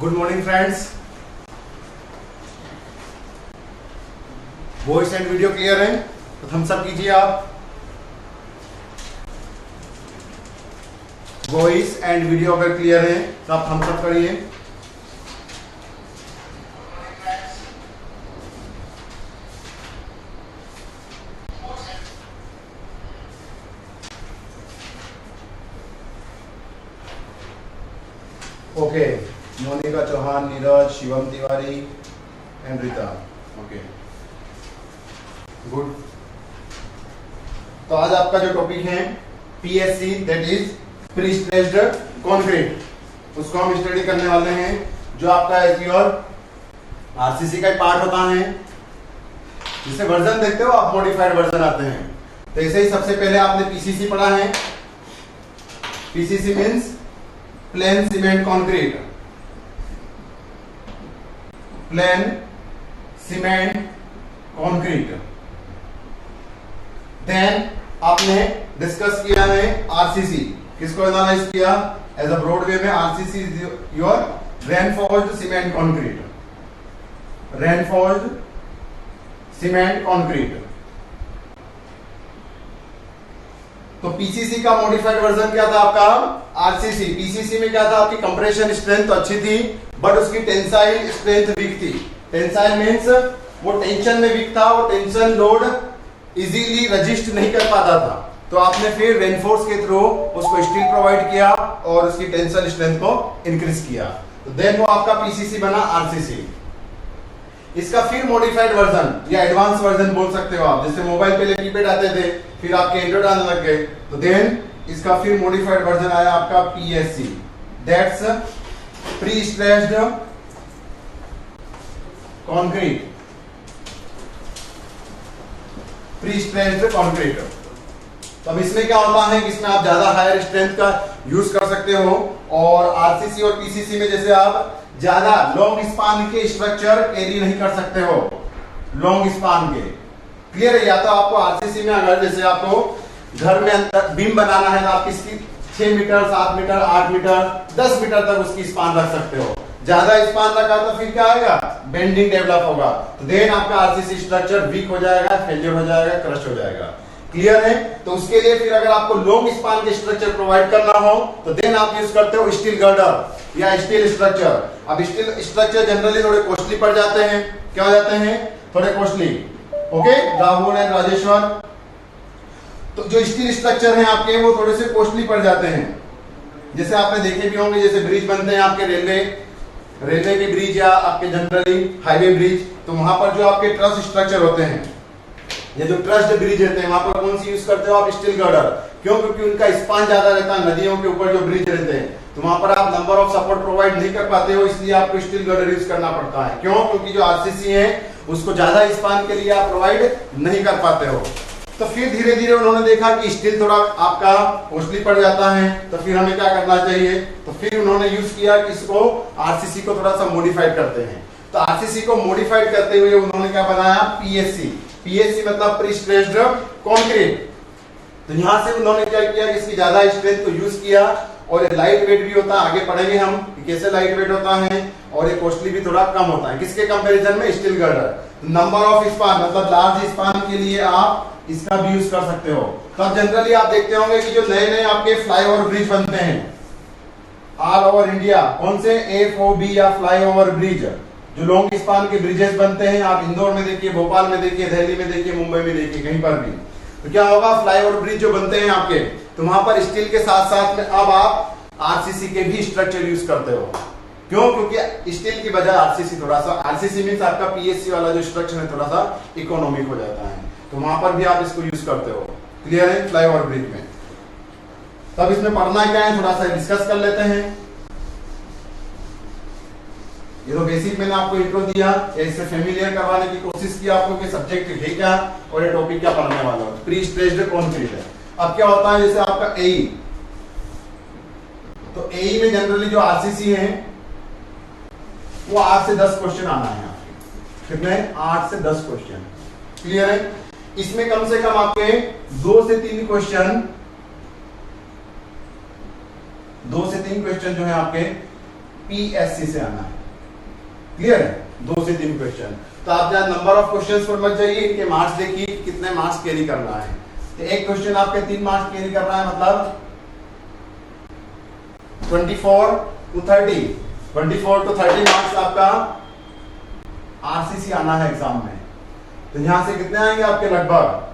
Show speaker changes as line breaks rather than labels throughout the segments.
Good morning friends. Voice and video clear है तो thumbs up कीजिए आप। वॉइस एंड वीडियो अगर क्लियर है तो आप थम्स अप करिए। Okay, Monica Chauhan, Neeraj, Shivam Tiwari and Rita. Okay, good. तो आज आपका जो टॉपिक है PSC, that is pre stressed concrete, उसको हम स्टडी करने वाले हैं। जो आपका एज योर आरसीसी का पार्ट होता है, जिसे वर्जन देखते हो आप, मॉडिफाइड वर्जन आते हैं। तो ऐसे ही सबसे पहले आपने पीसीसी पढ़ा है। PCC means plain cement concrete, plain cement concrete. Then आपने डिस्कस किया है आरसीसी, किसको एनालाइज किया एज अ ब्रॉड वे में। RCC is your reinforced cement concrete, reinforced cement concrete. तो पीसीसी का मॉडिफाइड वर्जन क्या था आपका, आरसीसी। पीसीसी में क्या था, आपकी कंप्रेशन स्ट्रेंथ तो अच्छी थी बट उसकी टेंसाइल स्ट्रेंथ वीक थी। टेंसाइल मींस वो टेंशन में वीक था, वो टेंशन लोड इजीली रजिस्ट नहीं कर पाता था। तो आपने फिर रेनफोर्स के थ्रू उसको स्टील प्रोवाइड किया और उसकी टेंशन स्ट्रेंथ को इंक्रीज किया। तो देन वो आपका पीसीसी बना आरसीसी। इसका फिर मॉडिफाइड वर्जन या एडवांस वर्जन बोल सकते हो आप। जैसे मोबाइल पहले कीपैड आते थे, फिर आपके एंड्रॉइड आने लग गए, तो देन इसका फिर मॉडिफाइड वर्जन आया आपका PSC, that's pre stressed concrete, pre stressed concrete. तो अब इसमें क्या होता है कि इसमें आप ज्यादा हायर स्ट्रेंथ का यूज कर सकते हो, और आरसीसी और पीसीसी में जैसे आप ज्यादा लॉन्ग स्पान के स्ट्रक्चर कैरी नहीं कर सकते हो, लॉन्ग स्पान के। क्लियर है? या तो आपको आरसीसी में अगर जैसे आपको घर में अंदर बीम बनाना है तो आप इसकी 6 मीटर, 7 मीटर, 8 मीटर, 10 मीटर तक उसकी स्पान रख सकते हो। ज्यादा स्पान रखा तो फिर क्या आएगा, बेंडिंग डेवलप होगा, तो देन आपका आरसीसी स्ट्रक्चर वीक हो जाएगा, फेलियर हो जाएगा, क्रश हो जाएगा। क्लियर है? तो उसके लिए फिर अगर आपको लॉन्ग स्पान के स्ट्रक्चर प्रोवाइड करना हो तो देन आप यूज करते हो स्टील गर्डर या स्टील स्ट्रक्चर। अब स्टील स्ट्रक्चर जनरली थोड़े कॉस्टली पड़ जाते हैं। क्या हो जाते हैं? थोड़े costly. Okay Rahul and Rajeshwar, तो जो स्टील स्ट्रक्चर हैं आपके वो थोड़े से कॉस्टली पड़ जाते हैं। जैसे आपने देखे भी होंगे, जैसे ब्रिज बनते हैं आपके रेलवे के ब्रिज या आपके जनरली हाईवे ब्रिज, तो वहां पर जो आपके ट्रस स्ट्रक्चर होते हैं, ये जो ट्रस्ड ब्रिज रहते हैं, वहां पर कौन सी यूज करते हो आप, स्टील गर्डर। क्यों? क्योंकि उनका स्पान ज्यादा रहता है। नदियों के ऊपर जो ब्रिज रहते हैं तो वहां पर आप नंबर ऑफ सपोर्ट प्रोवाइड नहीं कर पाते हो, इसलिए आपको स्टील गर्डर यूज करना पड़ता है। क्यों? क्योंकि जो आरसीसी है उसको ज्यादा स्पान के लिए आप प्रोवाइड नहीं कर पाते हो। तो फिर धीरे धीरे उन्होंने देखा कि स्टील थोड़ा आपका कॉस्टली पड़ जाता है, तो फिर हमें क्या करना चाहिए, तो फिर उन्होंने यूज किया कि इसको आरसीसी को थोड़ा सा मॉडिफाइड करते हैं। तो आरसीसी को मॉडिफाइड करते हुए उन्होंने क्या बनाया, पीएससी। पीएससी मतलब प्री स्ट्रेस्ड कंक्रीट। तो यहां से उन्होंने क्या किया, इसकी ज्यादा स्ट्रेंथ को यूज किया, और ये लाइट वेट भी होता है। आगे पढ़ेंगे हम कि कैसे लाइट वेट होता है, और ये कॉस्टली भी थोड़ा कम होता है। किसके कंपैरिजन में? Steel girder. Number of span मतलब लार्ज स्पान के लिए आप इसका भी यूज कर सकते हो। तो जनरली आप देखते होंगे कि जो नए नए आपके फ्लाईओवर ब्रिज बनते हैं ऑल ओवर इंडिया, कौन से, एफओबी या फ्लाईओवर ब्रिज, जो लॉन्ग स्पान के ब्रिजेस बनते हैं, आप इंदौर में देखिए, भोपाल में देखिए, दिल्ली में देखिए, मुंबई में देखिए, कहीं पर भी। तो क्या होगा, फ्लाईओवर ब्रिज जो बनते हैं आपके, तो वहां पर स्टील के साथ साथ में अब आप आरसीसी के भी स्ट्रक्चर यूज करते हो। क्यों? क्योंकि स्टील की बजाय आरसीसी थोड़ा सा, आरसीसी मींस आपका पीएससी वाला जो स्ट्रक्चर है थोड़ा सा इकोनॉमिक हो जाता है, तो वहां पर भी आप इसको यूज करते हो। क्लियर है? फ्लाईओवर ब्रिज में। तब इसमें पढ़ना क्या है, थोड़ा सा डिस्कस कर लेते हैं। ये तो बेसिक मैंने आपको इंट्रो दिया, इससे फेमिलियर करवाने की कोशिश की आपको कि सब्जेक्ट है क्या और ये टॉपिक क्या पढ़ने वाला है। प्री स्ट्रेस्ड कंक्रीट है। अब क्या होता है, जैसे आपका एई, तो एई में जनरली जो आरसीसी है वो 8 से 10 क्वेश्चन आना है आपके। कितने? 8 से 10 क्वेश्चन। क्लियर है? इसमें कम से कम आपके 2 से 3 क्वेश्चन 2 से 3 क्वेश्चन जो है आपके पीएससी से आना है। क्लियर है? 2 से 3 क्वेश्चन। तो आप जहाँ नंबर ऑफ क्वेश्चंस पर मत जाइए, इनके मार्क्स देखिए कितने मार्क्स कैरी कर रहा है। तो एक क्वेश्चन आपके 3 मार्क्स कैरी कर रहा है, मतलब 24 to 30 मार्क्स आपका आरसीसी आना है एग्जाम में। तो यहां से कितने आएंगे आपके? लगभग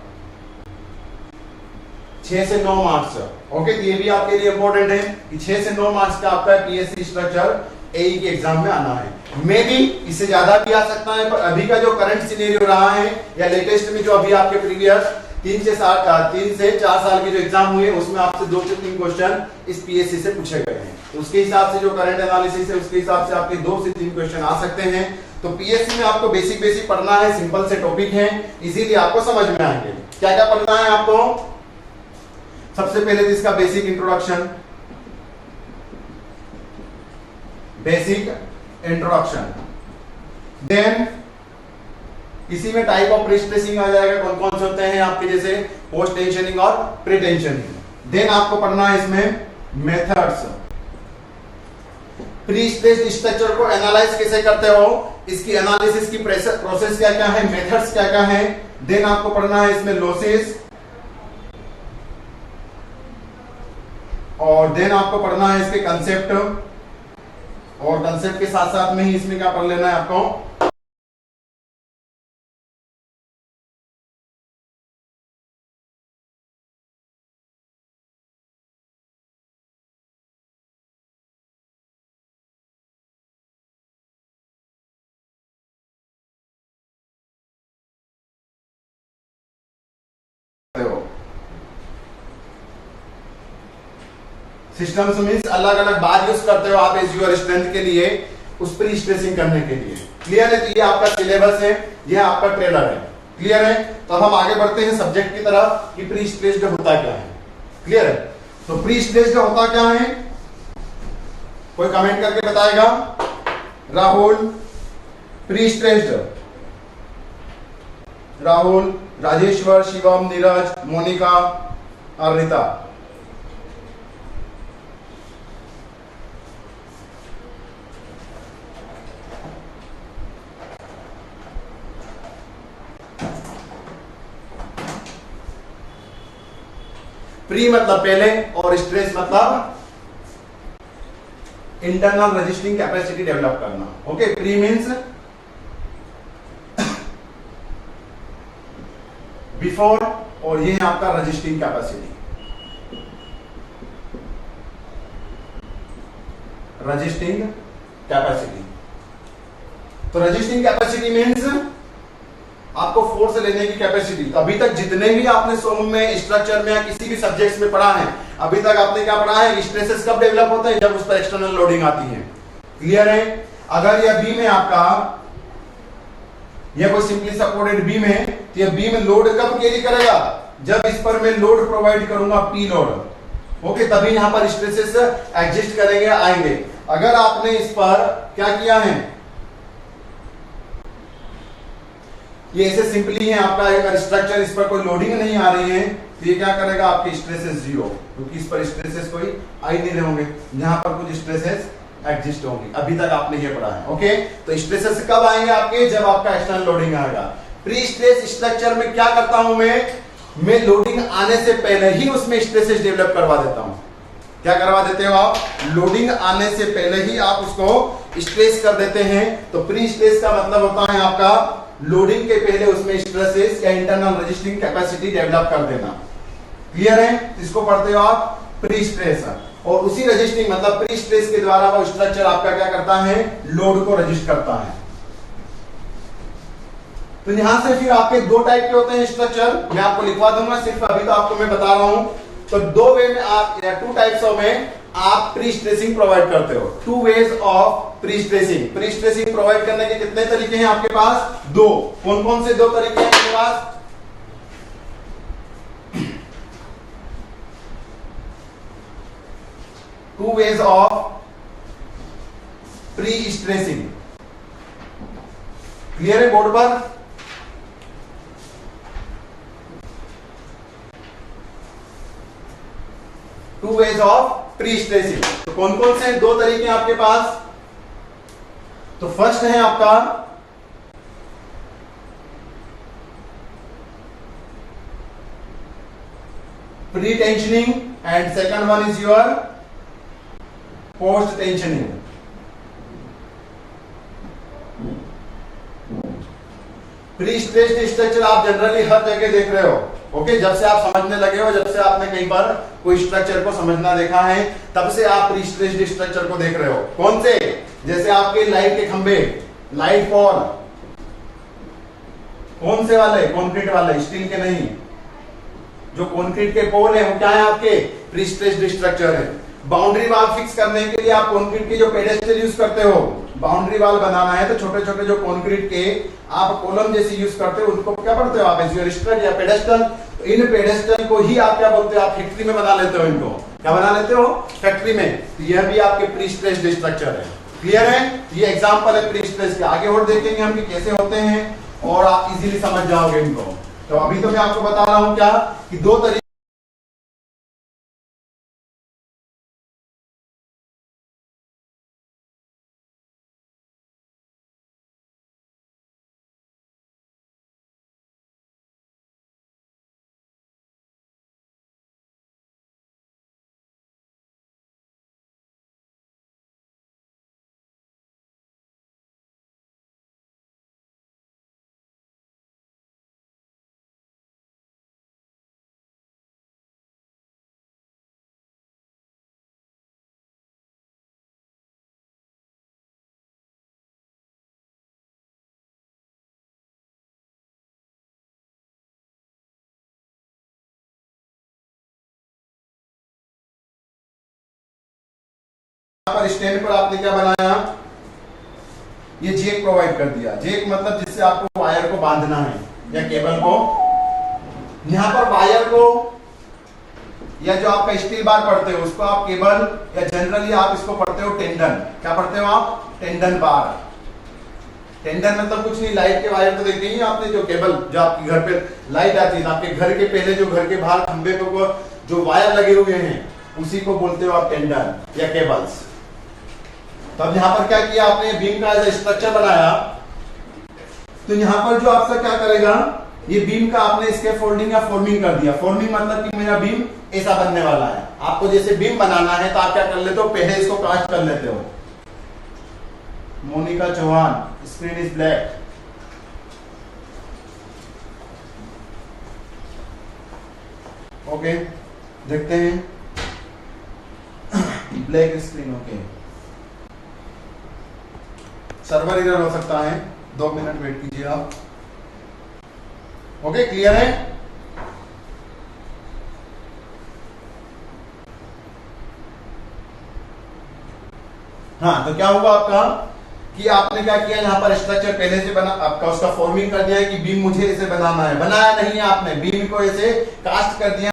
6 से 9 मार्क्स। ओके, तो ये भी आपके लिए इंपॉर्टेंट है कि 6 से 9 मार्क्स का आपका पीएससी स्ट्रक्चर एई के एग्जाम में आना है। मे बी इससे ज्यादा भी आ सकता है, पर अभी का जो करंट सिनेरियो रहा है या लेटेस्ट में जो अभी आपके प्रीवियस 3 से 4 साल के जो एग्जाम हुए उसमें आपसे 2 से 3 क्वेश्चन इस पीएससी से पूछे गए हैं। तो उसके हिसाब से जो करंट एनालिसिस है उसके हिसाब से आपके 2 से 3 क्वेश्चन आ सकते हैं। तो पीएससी में आपको बेसिक पढ़ना है, सिंपल से टॉपिक है, इसीलिए आपको समझ में आएंगे। क्या क्या पढ़ना है आपको? सबसे पहले तो इसका बेसिक इंट्रोडक्शन, देन इसी में टाइप ऑफ प्री स्ट्रेसिंग आ जाएगा, कौन कौन से होते हैं आपके, जैसे पोस्ट टेंशनिंग और प्री टेंशनिंग। देन आपको पढ़ना है इसमें मेथड्स, प्री स्ट्रेस्ड स्ट्रक्चर को एनालाइज कैसे करते हो, इसकी एनालिसिस की प्रोसेस क्या क्या है, मेथड्स क्या क्या है। देन आपको पढ़ना है इसमें लॉसेस, और देन आपको पढ़ना है इसके कंसेप्ट, और कंसेप्ट के साथ साथ में ही इसमें क्या पढ़ लेना है आपको, सिस्टम्स मींस अलग अलग बार यूज करते हो आप एज योर स्ट्रेंथ के लिए, उस पर स्ट्रेसिंग करने के लिए। क्लियर है? तो ये आपका सिलेबस है, ये आपका ट्रेलर है। क्लियर है? तो अब हम आगे बढ़ते हैं सब्जेक्ट की तरफ कि प्री स्ट्रेस्ड होता क्या है। क्लियर है? तो प्री स्ट्रेस्ड होता क्या है, कोई कमेंट करके बताएगा? Rahul, pre stressed, Rahul, Rajeshwar, Shivam, Neeraj, Monica, Arnita. Pre मतलब पहले और स्ट्रेस मतलब इंटरनल रजिस्टिंग कैपेसिटी डेवलप करना। ओके, प्री मींस बिफोर, और ये है आपका रजिस्टिंग कैपेसिटी। रजिस्टिंग कैपेसिटी, तो रजिस्टिंग कैपेसिटी मींस आपको फोर्स लेने की कैपेसिटी। तो अभी तक जितने भी आपने सोम में, स्ट्रक्चर में या किसी भी सब्जेक्ट्स में पढ़ा है, अभी तक आपने क्या पढ़ा है? स्ट्रेसेस कब डेवलप होते हैं? जब उस पर एक्सटर्नल लोडिंग आती है। क्लियर है? अगर यह बीम है आपका, यह कोई सिंपली सपोर्टेड बीम है, तो यह बीम लोड कब कैरी करेगा? जब इस पर मैं लोड प्रोवाइड करूंगा, पी लोड। ओके, तभी यहां पर स्ट्रेसेस एग्जिस्ट करेंगे, आएंगे। अगर आपने इस पर क्या किया है, ये ऐसे सिंपली है आपका अगर स्ट्रक्चर, इस पर कोई लोडिंग नहीं आ रही है, तो ये क्या करेगा? आपके स्ट्रेसेस जीरो, क्योंकि इस पर स्ट्रेसेस कोई आ ही नहीं रहे होंगे, जहां पर कुछ स्ट्रेसेस एग्जिस्ट होंगी। अभी तक आपने ये पढ़ा है। ओके, तो स्ट्रेसेस कब आएंगे आपके? जब आपका एक्सटर्नल लोडिंग आएगा। प्री स्ट्रेस स्ट्रक्चर में क्या करता हूं मैं लोडिंग आने से पहले ही उसमें स्ट्रेसेस डेवलप करवा देता हूं। क्या करवा देते हो आप? लोडिंग आने से पहले ही आप उसको स्ट्रेस कर देते हैं। तो प्री स्ट्रेस का मतलब होता है आपका लोडिंग के पहले उसमें स्ट्रेसेस या इंटरनल रजिस्टिंग कैपेसिटी डेवलप कर देना। क्लियर है? इसको पढ़ते हो आप प्री स्ट्रेस। और उसी रजिस्टिंग मतलब प्री स्ट्रेस के द्वारा वो स्ट्रक्चर आपका क्या करता है? लोड को रजिस्ट करता है। तो यहां से फिर आपके 2 टाइप के होते हैं स्ट्रक्चर, मैं आपको लिखवा दूंगा, सिर्फ अभी तो आपको मैं बता रहा हूं। तो 2 वे में आप या 2 टाइप्स ऑफ में आप प्री स्ट्रेसिंग प्रोवाइड करते हो। 2 veg of pre stressing. Pre stressing provide करने के कितने तरीके हैं आपके पास? 2। कौन कौन से 2 तरीके हैं आपके पास? Two ways of pre stressing. Clear है बोर्ड पर? Two ways of pre stressing. तो कौन कौन से हैं? दो तरीके हैं आपके पास। तो फर्स्ट है आपका pre tensioning and second one is your post tensioning. Pre stressed structure आप जनरली हर जगह देख रहे हो। ओके, जब से आप समझने लगे हो, जब से आपने कहीं पर कोई स्ट्रक्चर को समझना देखा है, तब से आप प्री स्ट्रेस्ड स्ट्रक्चर को देख रहे हो। कौन से? जैसे आपके लाइट के खंबे, लाइट पोल, कौन से वाले? कंक्रीट वाले, स्टील के नहीं। जो कंक्रीट के पोल है वो क्या है? आपके प्री स्ट्रेस्ड स्ट्रक्चर है। बाउंड्री वाल फिक्स करने के लिए आप कंक्रीट के जो पेडेस्टल यूज करते हो, बाउंड्री वाल बनाना है तो छोटे छोटे जो कंक्रीट के आप कॉलम जैसे यूज करते हो, उनको क्या पढ़ते हो आप? स्ट्रक्चर या पेडेस्टल। इन पेडेस्टल को ही आप क्या बोलते हो? आप फैक्ट्री में बना लेते हो। इनको क्या बना लेते हो? फैक्ट्री में। तो यह भी आपके प्री स्ट्रेस्ड स्ट्रक्चर है। क्लियर है? ये एग्जांपल है प्री स्ट्रेस्ड के। आगे और देखेंगे हम कि कैसे होते हैं और आप इजीली समझ जाओगे इनको। तो अभी तो मैं आपको बता रहा हूं क्या कि दो तरीके पर स्टैंड पर आपने क्या बनाया? ये जैक प्रोवाइड कर दिया। जैक मतलब जिससे आपको वायर को बांधना है या केबल को। यहां पर वायर को या जो आपका स्टील बार पढ़ते हो उसको आप केबल, या जनरली आप इसको पढ़ते हो टेंडन। क्या पढ़ते हो आप? टेंडन बार। टेंडन मतलब कुछ नहीं, लाइट के वायर तो देखे ही आपने, जो केबल जो आपके घर पे लाइट आती है, आपके घर के पहले जो घर के बाहर खंबे को जो वायर लगे हुए हैं उसी को बोलते हो आप टेंडन या केबल्स। तो अब यहां पर क्या किया आपने? बीम का एज स्ट्रक्चर बनाया। तो यहां पर जो आपका क्या करेगा, ये बीम का आपने इसके फोल्डिंग या फॉर्मिंग कर दिया। फॉर्मिंग मतलब कि मेरा बीम ऐसा बनने वाला है। आपको जैसे बीम बनाना है तो आप क्या कर लेते हो? पहले इसको कास्ट कर लेते हो। Monica Chauhan, screen is black. Okay, देखते हैं। Black screen. ओके, सर्वर इधर हो सकता है, 2 मिनट वेट कीजिए आप। ओके, क्लियर है? हाँ, तो क्या हुआ आपका कि आपने क्या किया? यहां पर स्ट्रक्चर पहले से बना, आपका उसका फॉर्मिंग कर दिया है कि बीम मुझे ऐसे बनाना है। बनाया नहीं है आपने, बीम को ऐसे कास्ट कर दिया।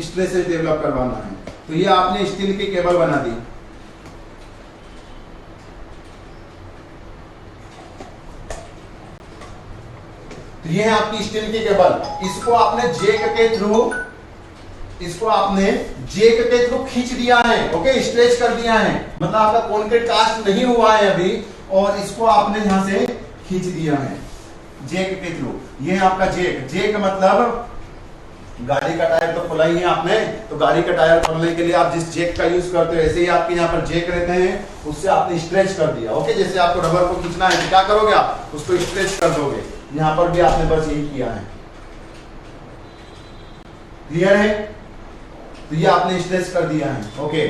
स्ट्रेसेस डेवलप करवाना है, तो ये आपने स्टील की केबल बना दी। तो ये है आपकी स्टील की केबल। इसको आपने जेक के थ्रू खींच दिया है। ओके, स्ट्रेच कर दिया है, मतलब आपका कॉन्क्रीट कास्ट नहीं हुआ है अभी, और इसको आपने यहां से खींच दिया है जेक के थ्रू। ये है आपका जेक। जेक मतलब गाड़ी का टायर तो खोला ही है आपने, तो गाड़ी का टायर खोलने के लिए आप जिस जेक का यूज करते हो, ऐसे ही आपके यहाँ पर जेक रहते हैं, उससे आपने स्ट्रेच कर दिया। ओके, जैसे आपको रबर को खींचना है तो क्या करोगे? आप उसको स्ट्रेच कर दोगे। यहाँ पर भी आपने बस यही किया है। क्लियर है? तो ये आपने स्ट्रेच कर दिया है। ओके,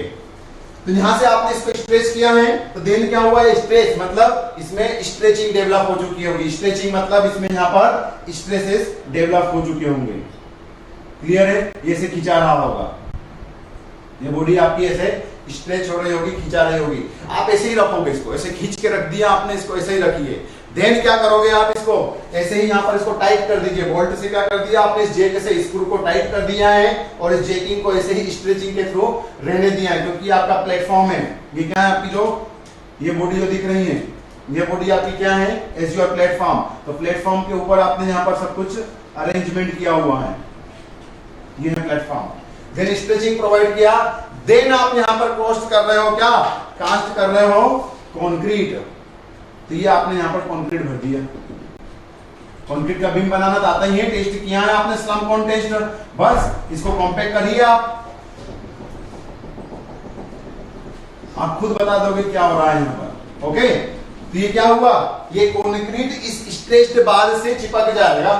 तो यहां से आपने इसको स्ट्रेच किया है, तो देन क्या हुआ है? स्ट्रेच मतलब इसमें स्ट्रेचिंग डेवलप हो चुकी होगी। स्ट्रेचिंग मतलब इसमें यहाँ पर स्ट्रेसेस डेवलप हो चुके होंगे। क्लियर है? ये ऐसे खिंचा रहा होगा, ये बॉडी आपकी ऐसे स्ट्रेच हो रही होगी, खिंचा रही होगी। आप ऐसे ही रखोगे, इसको ऐसे खींच के रख दिया आपने, इसको ऐसे ही रखिए। देन क्या करोगे आप? इसको ऐसे ही यहाँ पर इसको टाइट कर दीजिए। बोल्ट से क्या कर दिया आपने? इस जेक से स्क्रू को टाइट कर दिया है और इस जेकिंग को ऐसे ही स्ट्रेचिंग के थ्रू रहने दिया है, क्योंकि आपका प्लेटफॉर्म है। ये क्या है? आपकी जो ये बॉडी जो दिख रही है, ये बॉडी आपकी क्या है, एज योर प्लेटफॉर्म। तो प्लेटफॉर्म के ऊपर आपने यहाँ पर सब कुछ अरेंजमेंट किया हुआ है, ये है प्लेटफॉर्म। देन स्ट्रेचिंग प्रोवाइड किया, देन आप यहाँ पर कास्ट कर रहे हो, क्या कास्ट कर रहे हो, कंक्रीट। तो ये आपने यहाँ पर कंक्रीट भर दिया। कंक्रीट का बीम बनाना तो आता ही है, टेस्ट किया है आपने स्लम कॉन टेस्ट, बस इसको कॉम्पैक्ट करिए आप खुद बता दोगे क्या हो रहा है यहाँ पर। ओके, तो ये क्या हुआ, ये कंक्रीट इस स्ट्रेच्ड बाल से चिपक जाएगा।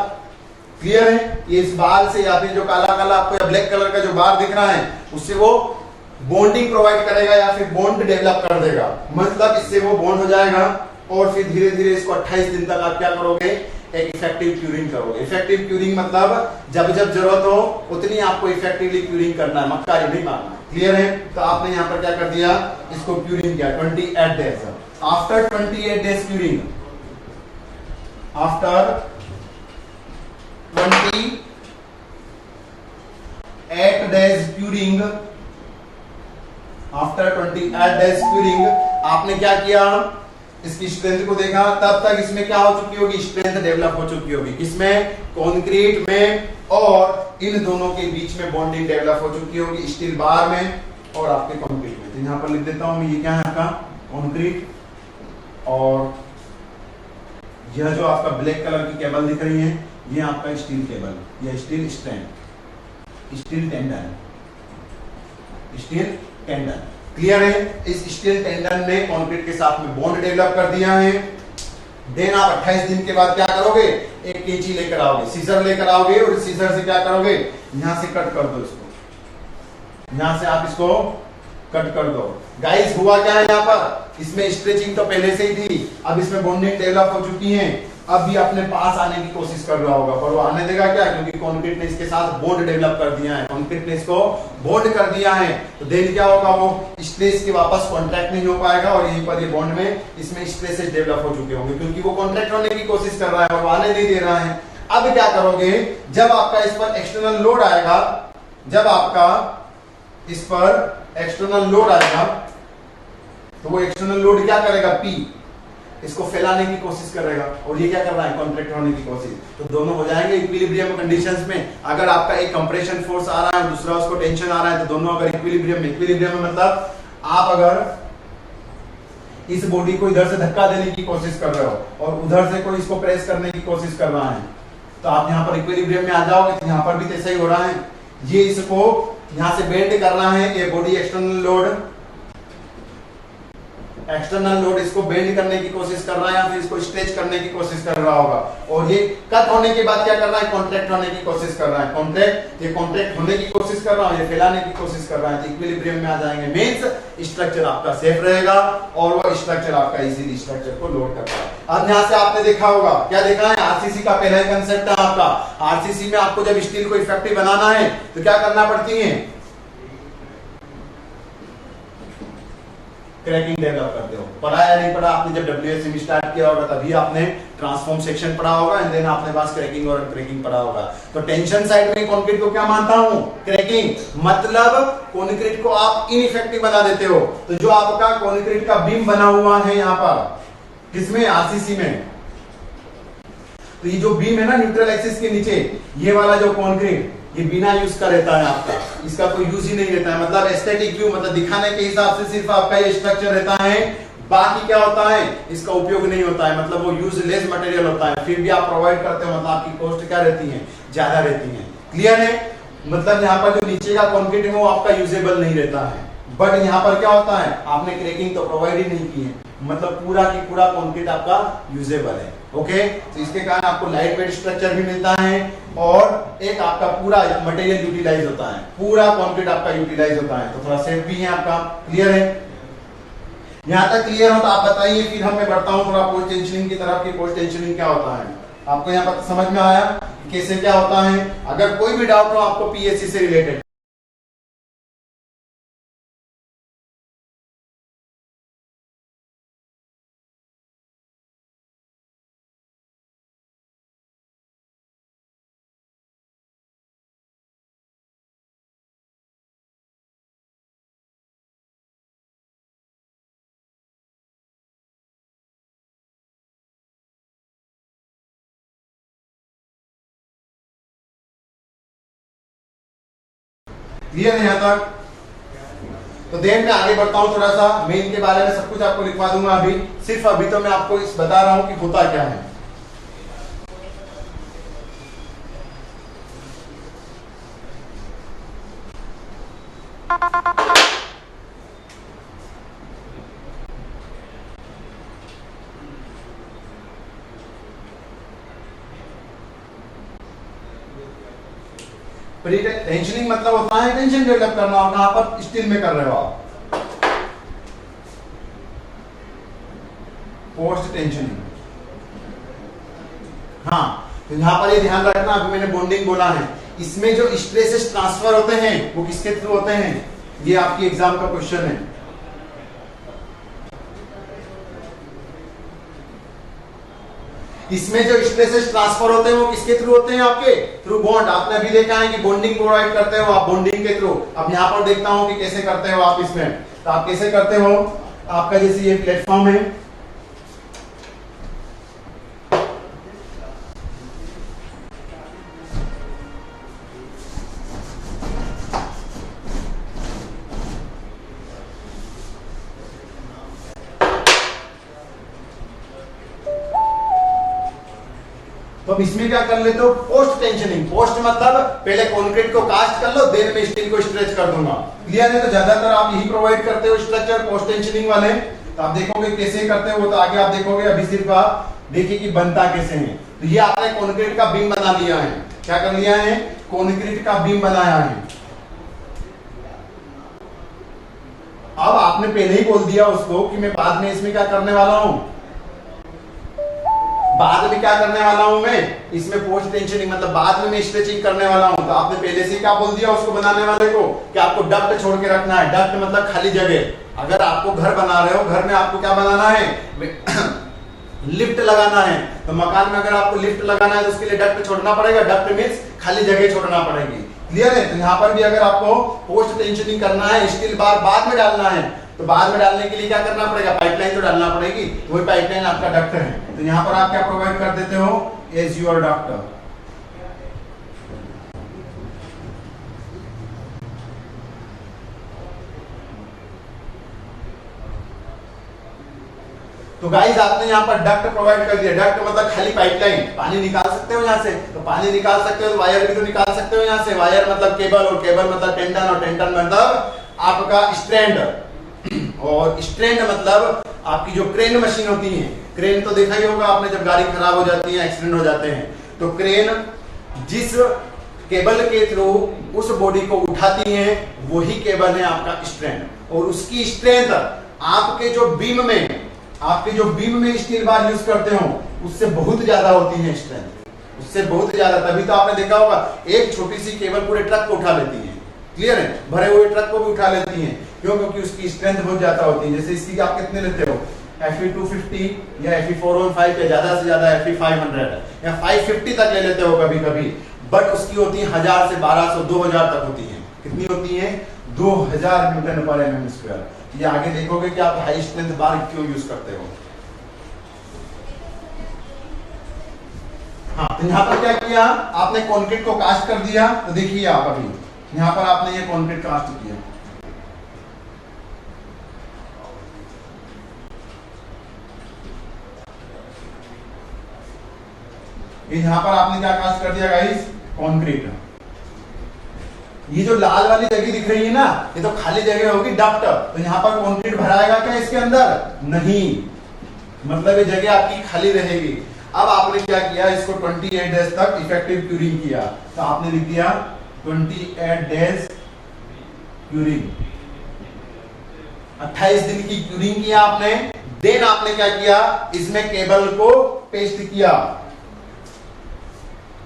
क्लियर है, ये इस बाल से या फिर जो काला काला आपको या ब्लैक कलर का जो बार दिख रहा है उससे वो बॉन्डिंग प्रोवाइड करेगा या फिर बॉन्ड डेवलप कर देगा। मतलब इससे वो बॉन्ड हो जाएगा और फिर धीरे धीरे इसको 28 दिन तक आप क्या करोगे, एक इफेक्टिव क्यूरिंग करोगे। इफेक्टिव क्यूरिंग मतलब जब जब जरूरत हो उतनी आपको इफेक्टिवली क्यूरिंग करना है, मक्कारी नहीं मारना। क्लियर है, तो आपने यहाँ पर क्या कर दिया, इसको क्यूरिंग किया 28 days. After 28 days curing, after 28 days curing, after 28 days curing आपने क्या किया, इसकी स्ट्रेंथ को देखा। तब तक इसमें क्या हो चुकी होगी, स्ट्रेंथ डेवलप हो चुकी होगी। किसमें, कंक्रीट में, और इन दोनों के बीच में बॉन्डिंग डेवलप हो चुकी होगी, स्टील बार में और आपके कंक्रीट में। तो यहां पर लिख देता हूं मैं, ये क्या है आपका कंक्रीट, और यह जो आपका ब्लैक कलर की केबल दिख रही है ये आपका स्टील केबल, यह steel strand, steel tendon, steel tendon. Clear है, इस स्टील टेंडन ने कंक्रीट के साथ में बॉन्ड डेवलप कर दिया है। देन आप 28 दिन के बाद क्या करोगे, एक कैंची लेकर आओगे, सीजर लेकर आओगे और सीजर से क्या करोगे, यहां से कट कर दो इसको, यहां से आप इसको कट कर दो। गाइस हुआ क्या है यहाँ पर, इसमें स्ट्रेचिंग तो पहले से ही थी, अब इसमें बॉन्डिंग डेवलप हो चुकी है। अब भी अपने पास आने की कोशिश कर रहा होगा, पर वो आने देगा क्या, क्योंकि कंक्रीट ने इसके साथ बॉन्ड डेवलप कर दिया है, कंक्रीट ने इसको बॉन्ड कर दिया है। तो देन क्या होगा, वो स्ट्रेस के वापस कॉन्ट्रैक्ट नहीं हो पाएगा और यहीं पर ये बॉन्ड में इसमें स्ट्रेसेस डेवलप हो चुके होंगे, क्योंकि वो कॉन्ट्रैक्ट होने की कोशिश कर रहा है और वो आने नहीं दे रहा है। अब क्या करोगे, जब आपका इस पर एक्सटर्नल लोड आएगा, जब आपका इस पर एक्सटर्नल लोड आएगा तो वो एक्सटर्नल लोड क्या करेगा, पी, इसको फैलाने की कोशिश करेगा और ये क्या कर रहा है, कॉन्ट्रैक्ट होने की कोशिश। तो दोनों हो जाएंगे इक्विलिब्रियम कंडीशंस में। अगर आपका एक कंप्रेशन फोर्स आ रहा है, दूसरा उसको टेंशन आ रहा है, तो दोनों अगर इक्विलिब्रियम में मतलब आप अगर इस बॉडी को इधर से धक्का देने की कोशिश कर रहे हो और उधर से कोई इसको प्रेस करने की कोशिश कर रहा है, तो आप यहाँ पर इक्विलिब्रियम में आ जाओगे। तो यहाँ पर भी ऐसा ही हो रहा है, ये इसको यहां से बेंड करना है, ये बॉडी एक्सटर्नल लोड इसको बेंड करने की कोशिश कर रहा है या फिर इसको स्ट्रेच करने की कोशिश कर रहा होगा, और ये कट होने के बाद क्या कर रहा है, कॉन्ट्रैक्ट होने की कोशिश कर रहा है। कॉन्ट्रैक्ट, ये कॉन्ट्रैक्ट होने की कोशिश कर रहा है, ये फैलाने की कोशिश कर रहा है, तो इक्विलिब्रियम में आ जाएंगे। मींस स्ट्रक्चर आपका सेफ रहेगा और वो स्ट्रक्चर आपका इजीली स्ट्रक्चर को लोड करता है। अब यहां से आपने देखा होगा, क्या देखा है, आरसीसी का पहला कंसेप्ट है आपका। आरसीसी में आपको जब स्टील को इफेक्टिव बनाना है तो क्या करना पड़ती है, क्रैकिंग डेवलप करते हो। पढ़ा या नहीं पढ़ा, आपने जब WSM स्टार्ट किया होगा तभी आपने ट्रांसफॉर्म सेक्शन पढ़ा होगा एंड देन आपने पास क्रैकिंग और अनक्रैकिंग पढ़ा होगा। तो टेंशन साइड में कंक्रीट को क्या मानता हूं, क्रैकिंग, मतलब कंक्रीट को आप इनइफेक्टिव बना देते हो। तो जो आपका कंक्रीट का बीम बना हुआ है यहाँ पर, किसमें, आरसीसी में, तो ये जो बीम है ना न्यूट्रल एक्सिस के नीचे, ये वाला जो कंक्रीट, ये बिना यूज का रहता है आपका, इसका कोई यूज ही नहीं रहता है। मतलब एस्थेटिक व्यू, मतलब दिखाने के हिसाब से सिर्फ आपका ये स्ट्रक्चर रहता है, बाकी क्या होता है, इसका उपयोग नहीं होता है, मतलब वो यूजलेस मटेरियल होता है। फिर भी आप प्रोवाइड करते हो, मतलब आपकी कॉस्ट क्या रहती है, ज्यादा रहती है। क्लियर है, मतलब यहाँ पर जो नीचे का कंक्रीट है वो आपका यूजेबल नहीं रहता है, बट यहाँ पर क्या होता है, आपने क्रैकिंग तो प्रोवाइड ही नहीं की है, मतलब पूरा की पूरा कंक्रीट आपका यूजेबल है। ओके, तो इसके कारण आपको लाइट वेट स्ट्रक्चर भी मिलता है और एक आपका पूरा मटेरियल यूटिलाइज होता है, पूरा कंक्रीट आपका यूटिलाइज होता है, तो थोड़ा सेफ भी है आपका। क्लियर है, यहां तक क्लियर हो तो आप बताइए, फिर हम मैं बढ़ता हूं थोड़ा पोस्ट टेंशनिंग की तरफ कि पोस्ट टेंशनिंग क्या होता है। आपको यहाँ पर समझ में आया कैसे क्या होता है? अगर कोई भी डाउट हो आपको पीएससी से रिलेटेड क्लियर है यहाँ तक? तो देन मैं आगे बढ़ता हूँ थोड़ा सा, मैं इनके बारे में सब कुछ आपको लिखवा दूंगा अभी, सिर्फ अभी तो मैं आपको इस बता रहा हूँ कि होता क्या है। टेंशनिंग मतलब होता है टेंशन डेवलप करना, और कहां पर स्टील में कर रहे हो आप, पोस्ट टेंशनिंग। हाँ, तो यहां पर ये ध्यान रखना, अभी मैंने बॉन्डिंग बोला है, इसमें जो स्ट्रेसेस ट्रांसफर होते हैं वो किसके थ्रू होते हैं, ये आपकी एग्जाम का क्वेश्चन है। इसमें जो स्ट्रेसेस ट्रांसफर होते हैं वो किसके थ्रू होते हैं, आपके थ्रू बॉन्ड। आपने अभी देखा है कि बॉन्डिंग प्रोवाइड करते हो आप बॉन्डिंग के थ्रू। अब यहां पर देखता हूं कि कैसे करते हो आप इसमें, तो आप कैसे करते हो, आपका जैसे ये प्लेटफॉर्म है, तो अब इसमें क्या कर लेते हो, पोस्ट टेंशनिंग। पोस्ट मतलब पहले कंक्रीट को कास्ट कर लो, देन में स्टील को स्ट्रेच कर दूंगा। क्लियर है? तो ज्यादातर आप यही प्रोवाइड करते हो स्ट्रक्चर पोस्ट टेंशनिंग वाले। तो आप देखोगे कैसे करते हो, तो आगे आप देखोगे, अभी सिर्फ आप देखिए कि बनता कैसे है। तो ये आपने कंक्रीट का बीम बना लिया है, क्या कर लिया है, कंक्रीट का बीम बनाया है। अब आपने पहले ही बोल दिया उसको कि मैं बाद में इसमें क्या करने वाला हूं, बाद में क्या करने वाला हूं मैं इसमें पोस्ट टेंशनिंग मतलब बाद में मैं स्ट्रेचिंग करने वाला हूं। तो आपने पहले से क्या बोल दिया उसको बनाने वाले को कि आपको डक्ट छोड़ के रखना है। डक्ट मतलब खाली जगह। अगर आपको घर बना रहे हो, घर में आपको क्या बनाना है लिफ्ट लगाना है, तो मकान में अगर आपको लिफ्ट लगाना है तो उसके लिए डक्ट छोड़ना पड़ेगा। डक्ट मींस खाली जगह छोड़ना पड़ेगी। क्लियर है? तो यहाँ पर भी अगर आपको पोस्ट टेंशनिंग करना है, स्टील बार बाद में डालना है, तो बाद में डालने के लिए क्या करना पड़ेगा, पाइपलाइन तो डालना पड़ेगी। तो वही पाइपलाइन आपका डक्ट है। तो यहाँ पर आप क्या प्रोवाइड कर देते हो, एज योर डक्ट। तो गाइस आपने यहाँ पर डक्ट प्रोवाइड कर दिया। डक्ट मतलब खाली पाइपलाइन, पानी निकाल सकते हो यहाँ से, तो पानी निकाल सकते हो, तो वायर भी तो निकाल सकते हो यहाँ से। वायर मतलब केबल, और केबल मतलब टेंडन, और टेंडन मतलब आपका स्ट्रैंड, और स्ट्रैंड मतलब आपकी जो क्रेन मशीन होती है। क्रेन तो देखा ही होगा आपने, जब गाड़ी खराब हो जाती है, एक्सीडेंट हो जाते हैं, तो क्रेन जिस केबल के थ्रू उस बॉडी को उठाती है वही केबल है आपका स्ट्रैंड। और उसकी स्ट्रेंथ आपके जो बीम में स्टील बार यूज करते हो उससे बहुत ज्यादा होती है स्ट्रेंथ, उससे बहुत ज्यादा। तभी तो आपने देखा होगा एक छोटी सी केबल पूरे ट्रक को उठा लेती है। क्लियर है? भरे हुए ट्रक को भी उठा लेती है। क्यों? क्योंकि उसकी स्ट्रेंथ बहुत ज्यादा होती है। जैसे इसकी आप कितने लेते हो, Fe 250 या Fe 415 या ज्यादा से ज्यादा Fe 500 या 550 तक ले लेते हो कभी कभी, बट उसकी होती है 1000 से 1200 2000 तक होती है। कितनी होती है? 2000 न्यूटन पर mm स्क्वायर। ये आगे देखोगे कि आप हाई स्ट्रेंथ बार क्यों यूज करते हो। हाँ, तो यहाँ पर क्या किया आपने, कंक्रीट को कास्ट कर दिया। तो देखिए आप अभी यहाँ पर आपने ये कंक्रीट कास्ट किया, यहाँ पर आपने क्या कास्ट कर दिया गाइस, कंक्रीट। ये जो लाल वाली जगह दिख रही है ना, ये तो खाली जगह होगी डक्ट। तो यहाँ पर कंक्रीट भराएगा क्या इसके अंदर? नहीं, मतलब ये जगह आपकी खाली रहेगी। अब आपने क्या किया, इसको 28 डेज तक इफेक्टिव क्यूरिंग किया। तो आपने लिख दिया 28 डेज क्यूरिंग, 28 दिन की क्यूरिंग किया आपने। देन आपने क्या किया, इसमें केबल को पेस्ट किया,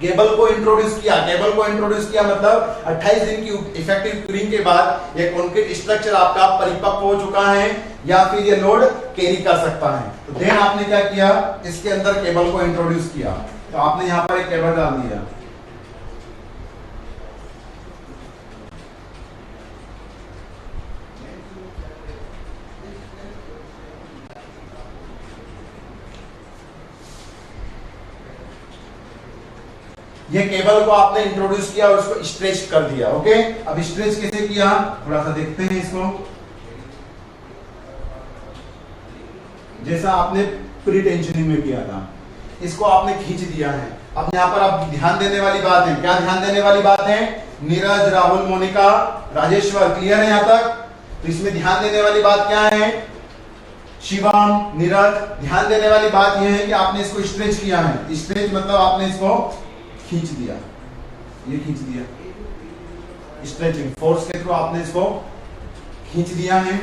केबल को इंट्रोड्यूस किया। केबल को इंट्रोड्यूस किया मतलब 28 दिन की इफेक्टिव क्यूरिंग के बाद ये कंक्रीट स्ट्रक्चर आपका परिपक्व हो चुका है या फिर ये लोड कैरी कर सकता है। तो देन आपने क्या किया, इसके अंदर केबल को इंट्रोड्यूस किया। तो आपने यहां पर एक केबल डाल दिया, ये केबल को आपने इंट्रोड्यूस किया और उसको स्ट्रेच कर दिया। ओके, अब स्ट्रेच कैसे किया थोड़ा सा देखते हैं इसको। जैसा आपने प्री टेंशनिंग में किया था, इसको आपने खींच दिया है। अब यहाँ पर आप ध्यान देने वाली बात है, क्या ध्यान देने वाली बात है? नीरज, राहुल, मोनिका, राजेश्वर, क्लियर है यहाँ तक? तो इसमें ध्यान देने वाली बात क्या है? शिवम, नीरज, ध्यान देने वाली बात यह है कि आपने इसको स्ट्रेच किया है। स्ट्रेच मतलब आपने इसको खींच दिया, ये खींच दिया, स्ट्रेचिंग फोर्स के थ्रू आपने इसको खींच दिया है।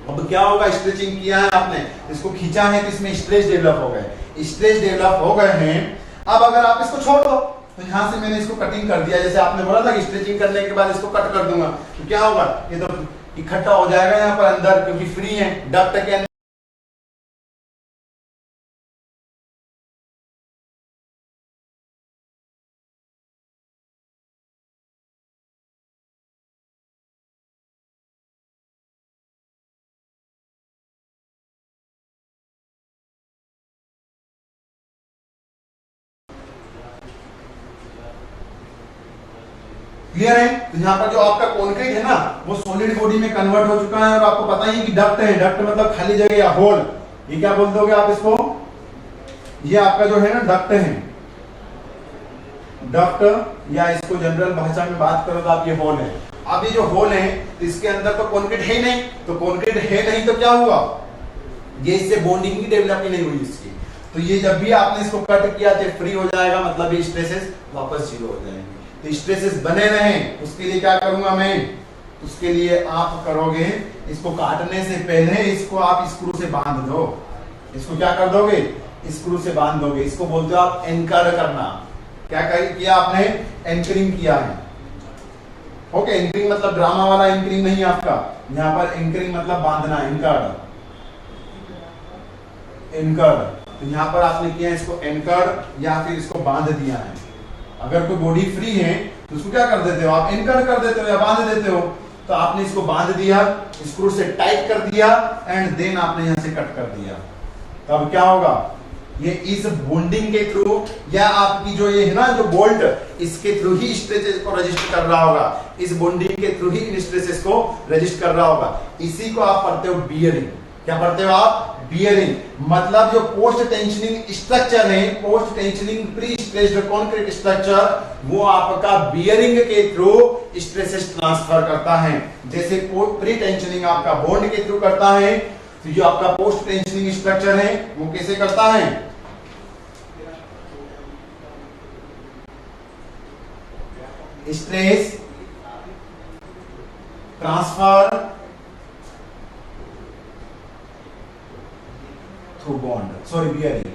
अब क्या होगा? स्ट्रेचिंग किया है आपने, इसको खींचा है तो इसमें स्ट्रेच डेवलप हो गए, स्ट्रेच डेवलप हो गए हैं। अब अगर आप इसको छोड़ दो तो यहां से मैंने इसको कटिंग कर दिया, जैसे आपने बोला था कि स्ट्रेचिंग करने के बाद इसको कट कर दूंगा, तो क्या होगा? ये तो इकट्ठा हो जाएगा यहाँ पर अंदर, क्योंकि फ्री है डक्ट के अंदर। क्लियर है? तो यहाँ पर जो आपका कॉन्क्रीट है ना, वो सॉलिड बॉडी में कन्वर्ट हो चुका है। और आपको पता ही कि डक्ट है, डक्ट मतलब खाली जगह या होल, ये क्या बोल दोगे आप इसको? ये आपका जो है ना डक्ट है, डक्ट, या इसको जनरल भाषा में बात करो तो आप ये होल है। अब ये जो होल है तो इसके अंदर तो कॉन्क्रीट है नहीं, तो कॉन्क्रीट है नहीं तो क्या हुआ? ये इससे बॉन्डिंग की डेवलप नहीं हुई इसकी। तो ये जब भी आपने इसको कट किया तो फ्री हो जाएगा, मतलब ये स्ट्रेसेस वापस जीरो हो जाएंगे। तो स्ट्रेसेस बने रहें उसके लिए क्या करूंगा मैं? उसके लिए आप करोगे, इसको काटने से पहले इसको आप स्क्रू से बांध दो। इसको क्या कर दोगे? स्क्रू से बांध दोगे। इसको बोलते हो आप एंकर करना। क्या किया आपने? एंकरिंग किया है। ओके, एंकरिंग मतलब ड्रामा वाला एंकरिंग नहीं आपका, यहाँ पर एंकरिंग मतलब बांधना, एंकर, एंकर। तो यहाँ पर आपने किया इसको एंकर या फिर इसको बांध दिया है। अगर कोई बॉडी फ्री है तो उसको क्या कर देते हो आप? एंकर कर देते हो या बांध देते हो। तो आपने इसको बांध दिया, स्क्रू से टाइट कर दिया एंड देन आपने यहां से कट कर दिया। तो अब क्या होगा? ये इस बॉन्डिंग के थ्रू या आपकी जो ये है ना जो बोल्ट, इसके थ्रू ही स्ट्रेचेस को रजिस्टर कर रहा होगा, इस बॉन्डिंग के थ्रू ही इन स्ट्रेचेस को रजिस्टर कर रहा होगा। इसी को आप पढ़ते हो बियरिंग। क्या पढ़ते हो आप? बियरिंग। मतलब जो पोस्ट टेंशनिंग स्ट्रक्चर है, post tensioning pre stressed concrete structure, वो आपका बियरिंग के थ्रू स्ट्रेसेस ट्रांसफर करता है। जैसे प्री टेंशनिंग आपका बॉन्ड के थ्रू करता है, तो जो आपका पोस्ट टेंशनिंग स्ट्रक्चर है वो कैसे करता है? Stress transfer through bond, sorry bearing.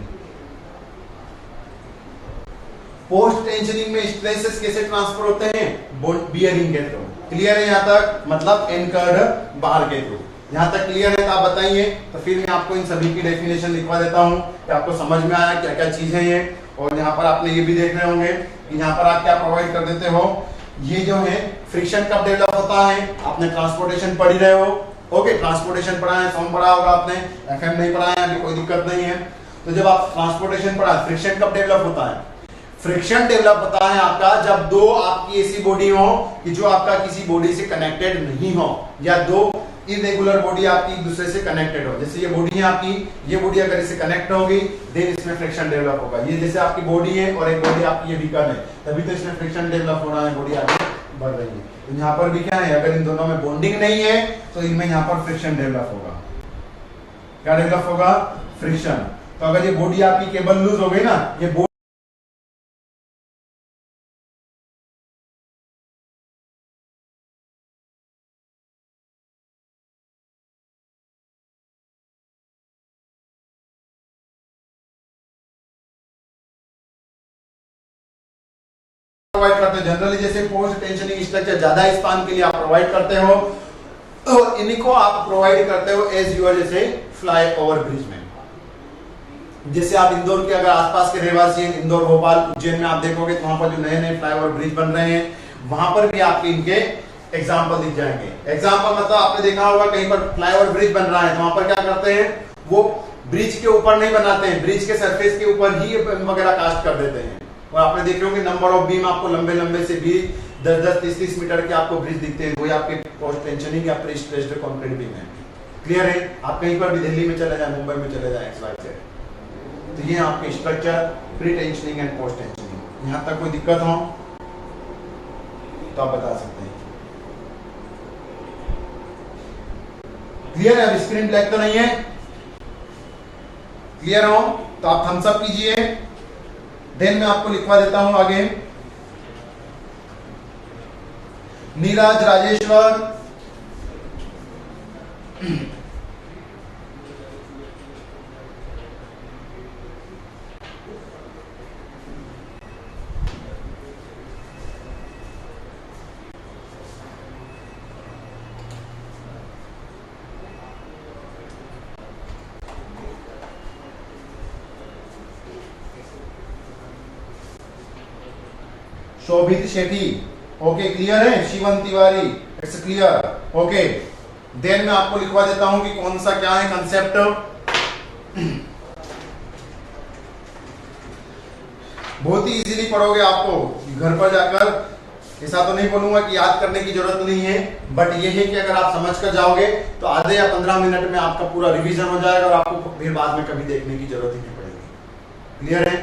Post tensioning में स्ट्रेसेस कैसे ट्रांसफर होते हैं? बियरिंग के थ्रू। क्लियर है यहाँ तक? मतलब एंकर्ड बार के थ्रू। यहाँ तक क्लियर है तो आप बताइए। तो फिर मैं आपको इन सभी की डेफिनेशन लिखवा देता हूँ कि आपको समझ में आया क्या क्या चीजें हैं ये। और यहाँ पर आपने ये भी देख रहे होंगे कि यहाँ पर आप क्या प्रोवाइड कर देते हो। ये जो है फ्रिक्शन कब डेवलप होता है? आपने ट्रांसपोर्टेशन पढ़ ही रहे हो। ओके, ट्रांसपोर्टेशन पढ़ा है, फॉर्म पढ़ा होगा आपने, एफएम नहीं पढ़ा है, अभी कोई दिक्कत नहीं है। तो जब आप ट्रांसपोर्टेशन पढ़ा, फ्रिक्शन कब डेवलप होता है? फ्रिक्शन डेवलप होता है आपका जब दो आपकी ऐसी बॉडी हो कि जो आपका किसी बॉडी से कनेक्टेड नहीं हो, या दो इरेगुलर बॉडी आपकी एक दूसरे से कनेक्टेड हो। जैसे ये बॉडी है आपकी, ये बॉडी अगर इससे कनेक्ट होगी देन इसमें फ्रिक्शन डेवलप होगा। ये जैसे आपकी बॉडी है और एक बॉडी आपकी ये व्हीकल है, तभी तो इसमें फ्रिक्शन डेवलप हो रहा है, बॉडी आगे बढ़ रही है। तो यहाँ पर भी क्या है? अगर इन दोनों में बॉन्डिंग नहीं है तो इनमें यहाँ पर फ्रिक्शन डेवलप होगा। क्या डेवलप होगा? फ्रिक्शन। तो अगर ये बॉडी आपकी केबल लूज हो गई ना, ये प्रोवाइड करते हो जनरली, जैसे पोस्ट टेंशनिंग स्ट्रक्चर ज्यादा स्पान के लिए आप प्रोवाइड करते हो, और इन्हीं को आप प्रोवाइड करते हो एज यूर, जैसे फ्लाई ओवर ब्रिज में। जैसे आप इंदौर के अगर आसपास के रहवासी हैं, इंदौर, भोपाल, उज्जैन में आप देखोगे तो वहां पर जो नए नए फ्लाई ओवर ब्रिज बन रहे हैं, वहां पर भी आपके इनके एग्जाम्पल दिख जाएंगे। एग्जाम्पल मतलब आपने देखा होगा कहीं पर फ्लाई ओवर ब्रिज बन रहा है तो वहां पर क्या करते हैं, वो ब्रिज के ऊपर नहीं बनाते हैं, ब्रिज के सरफेस के ऊपर ही वगैरह कास्ट कर देते हैं। और आपने देख रहे हो कि नंबर ऑफ बीम आपको लंबे लंबे से भी 10-10, 30-30 मीटर के आपको ब्रिज दिखते हैं, वही आपके पोस्ट टेंशनिंग या प्री स्ट्रेस्ड कंक्रीट बीम है। क्लियर है? आप कहीं पर भी दिल्ली में चले जाए, मुंबई में चले जाए, XYZ, तो ये आपके structure pre tensioning and post tensioning. यहां तक कोई दिक्कत हो तो आप बता सकते हैं। क्लियर है? अब स्क्रीन ब्लैक तो नहीं है? क्लियर हो तो आप थम्स अप कीजिए। देन मैं आपको लिखवा देता हूं आगे। नीरज राजेश्वर, शोभित शेट्टी, ओके क्लियर है? Shivan Tiwari, it's clear, okay. Then मैं आपको लिखवा देता हूं कि कौन सा क्या है कंसेप्ट। बहुत ही इजीली पढ़ोगे, आपको घर पर जाकर ऐसा तो नहीं बोलूंगा कि याद करने की जरूरत नहीं है, बट ये है कि अगर आप समझ कर जाओगे तो आधे या 15 मिनट में आपका पूरा रिवीजन हो जाएगा और आपको फिर बाद में कभी देखने की जरूरत ही नहीं पड़ेगी। क्लियर है?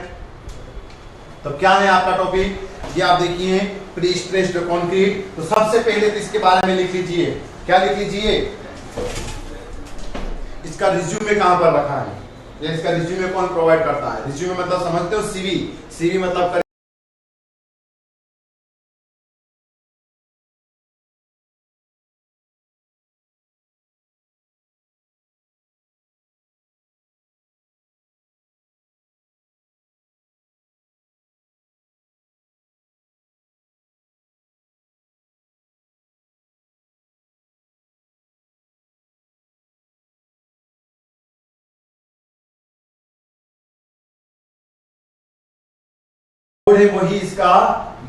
तो क्या है आपका टॉपिक? ये आप देखिए प्री स्ट्रेस्ड कंक्रीट। तो सबसे पहले तो इसके बारे में लिख लीजिए। क्या लिख लीजिए? इसका रिज्यूमे कहां पर रखा है, या इसका रिज्यूमे कौन प्रोवाइड करता है? रिज्यूमे मतलब समझते हो? सीवी। सीवी मतलब वही इसका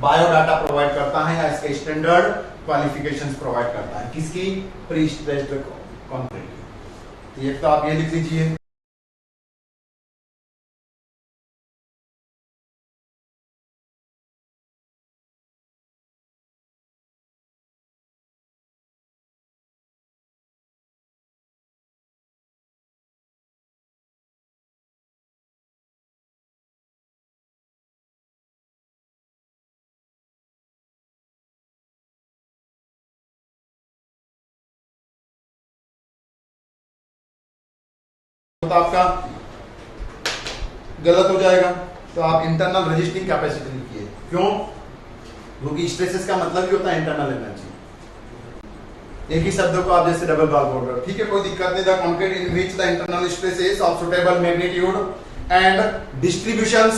बायोडाटा प्रोवाइड करता है या इसके स्टैंडर्ड क्वालिफिकेशंस प्रोवाइड करता है। किसकी? Pre stressed concrete. एक तो आप ये लिख लीजिए। तो आपका गलत हो जाएगा, तो आप इंटरनल रजिस्टिंग कैपेसिटी लिखिए। क्यों? क्योंकि स्ट्रेसेस का मतलब ही होता है इंटरनल एनर्जी। एक ही शब्द को आप जैसे डबल बार बोल रहे हो, ठीक है, कोई दिक्कत नहीं। The concrete in which the internal stresses of suitable magnitude and distributions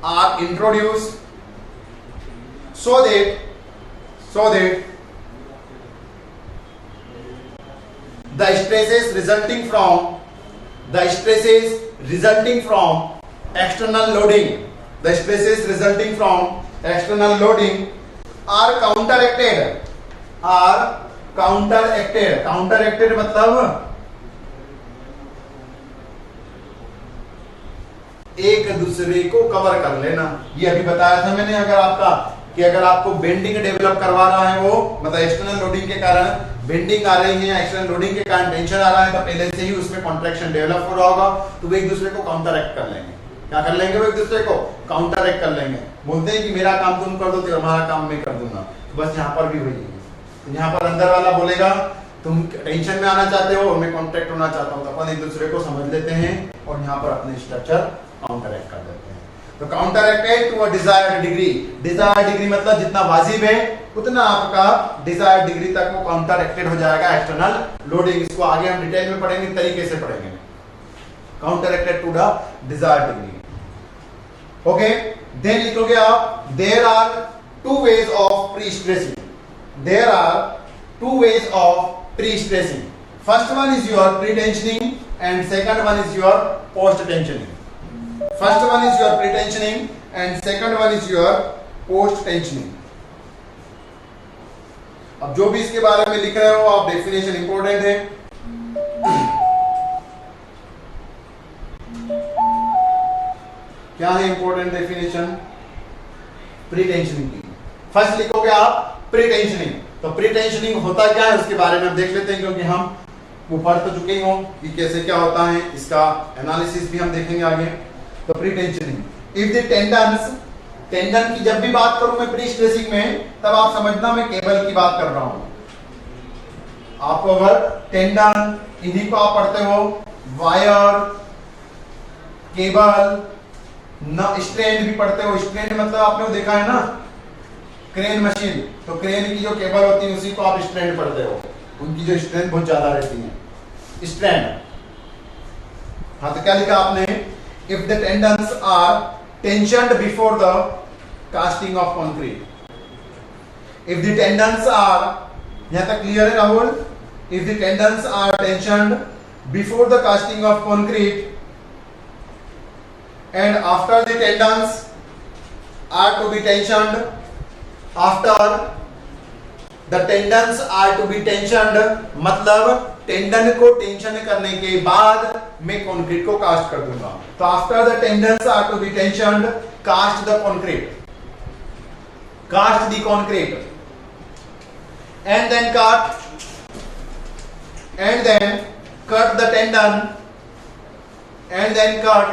are introduced so that the stresses resulting from external loading are counteracted मतलब एक दूसरे को कवर कर लेना। ये अभी बताया था मैंने, अगर आपको बेंडिंग डेवलप करवा रहा है, वो मतलब एक्सटर्नल लोडिंग के कारण बेंडिंग आ रही है या एक्सटर्नल लोडिंग के कारण टेंशन आ रहा है, तो पहले से ही उसमें कॉन्ट्रैक्शन डेवलप हो रहा होगा, तो वो एक दूसरे को काउंटरएक्ट कर लेंगे। क्या कर लेंगे? वो एक दूसरे को काउंटरएक्ट कर लेंगे। बोलते हैं कि मेरा काम तुम कर दो तो हमारा काम मैं कर दूंगा। तो बस यहाँ पर भी वही है। तो यहाँ पर अंदर वाला बोलेगा तुम टेंशन में आना चाहते हो और मैं कॉन्ट्रैक्ट होना चाहता हूँ, तो अपन एक दूसरे को समझ लेते हैं और यहाँ पर अपने स्ट्रक्चर काउंटरएक्ट कर देते हैं। तो counteracted to a desired degree. Desired degree मतलब जितना वाजिब है उतना आपका डिजायर्ड डिग्री तक वो काउंटरएक्टेड हो जाएगा एक्सटर्नल लोडिंग। इसको आगे हम डिटेल में पढ़ेंगे, तरीके से पढ़ेंगे। Counteracted to the desired degree. Okay, then लिखोगे आप there are two ways of pre stressing. There are two ways of pre stressing. First one is your pre tensioning and second one is your post tensioning. First one is your pre-tensioning and second one is your post-tensioning. अब जो भी इसके बारे में लिख रहे हो आप, डेफिनेशन इंपॉर्टेंट है। क्या है इंपॉर्टेंट डेफिनेशन प्री टेंशनिंग की? फर्स्ट लिखोगे आप प्री टेंशनिंग। तो प्री टेंशनिंग होता क्या है उसके बारे में हम देख लेते हैं, क्योंकि हम वो पढ़ तो चुके ही हो कि कैसे क्या होता है, इसका एनालिसिस भी हम देखेंगे आगे। तो pre tensioning, if the tendons, tendon की जब भी बात करूं मैं प्री स्ट्रेसिंग में, तब आप समझना मैं केबल की बात कर रहा हूं। आपको अगर टेंडन, इन्हीं को आप पढ़ते हो, वायर, केबल, न स्ट्रैंड भी पढ़ते हो। स्ट्रैंड मतलब आपने देखा है ना क्रेन मशीन, तो क्रेन की जो केबल होती है उसी को आप स्ट्रैंड पढ़ते हो, उनकी जो स्ट्रेंथ बहुत ज्यादा रहती है, स्ट्रैंड। हाँ, तो क्या लिखा आपने? If the tendons are tensioned before the casting of concrete, if the tendons are, यहां तक क्लियर है Rahul? If the tendons are tensioned before the casting of concrete and after the tendons are to be tensioned, after the tendons are to be tensioned मतलब tendon को tension करने के बाद मैं concrete को कास्ट कर दूंगा। तो after the tendons are to be tensioned, cast the concrete, cast the concrete and then cut the tendon and then cut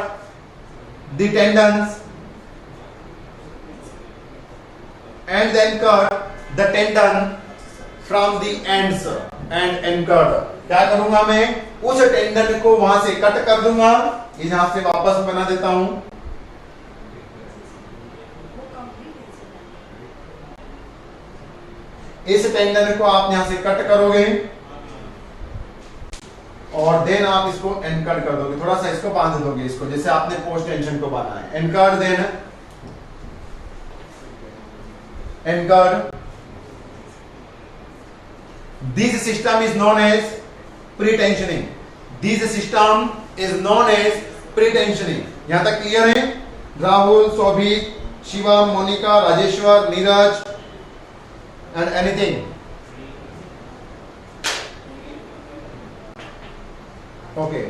the tendons and then cut the tendon from the ends and cut। क्या करूंगा मैं? उस tendon को वहां से cut कर दूंगा, यहां से वापस बना देता हूं। इस टेंडन को आप यहां से कट करोगे और देन आप इसको एनकट कर दोगे, थोड़ा सा इसको बांध दोगे, इसको जैसे आपने पोस्ट टेंशन को बांधा है। And cut, then and cut. This system is known as pre tensioning, this system is known as pre tensioning. यहां तक क्लियर है? Rahul, Shobhit, Shiva, Monica, Rajeshwar, Neeraj and anything? Okay,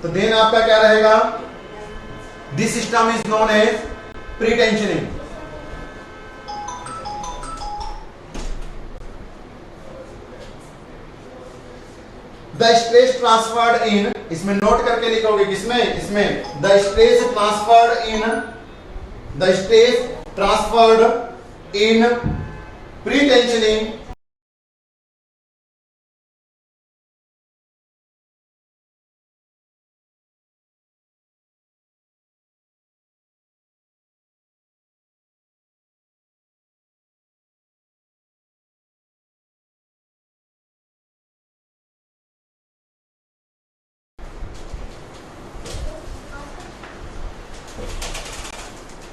तो देन आपका क्या रहेगा? This system is known as pre tensioning. The stress transferred in, इसमें note करके लिखोगे, किसमें? इसमें the stress transferred in, the stress transferred in pre tensioning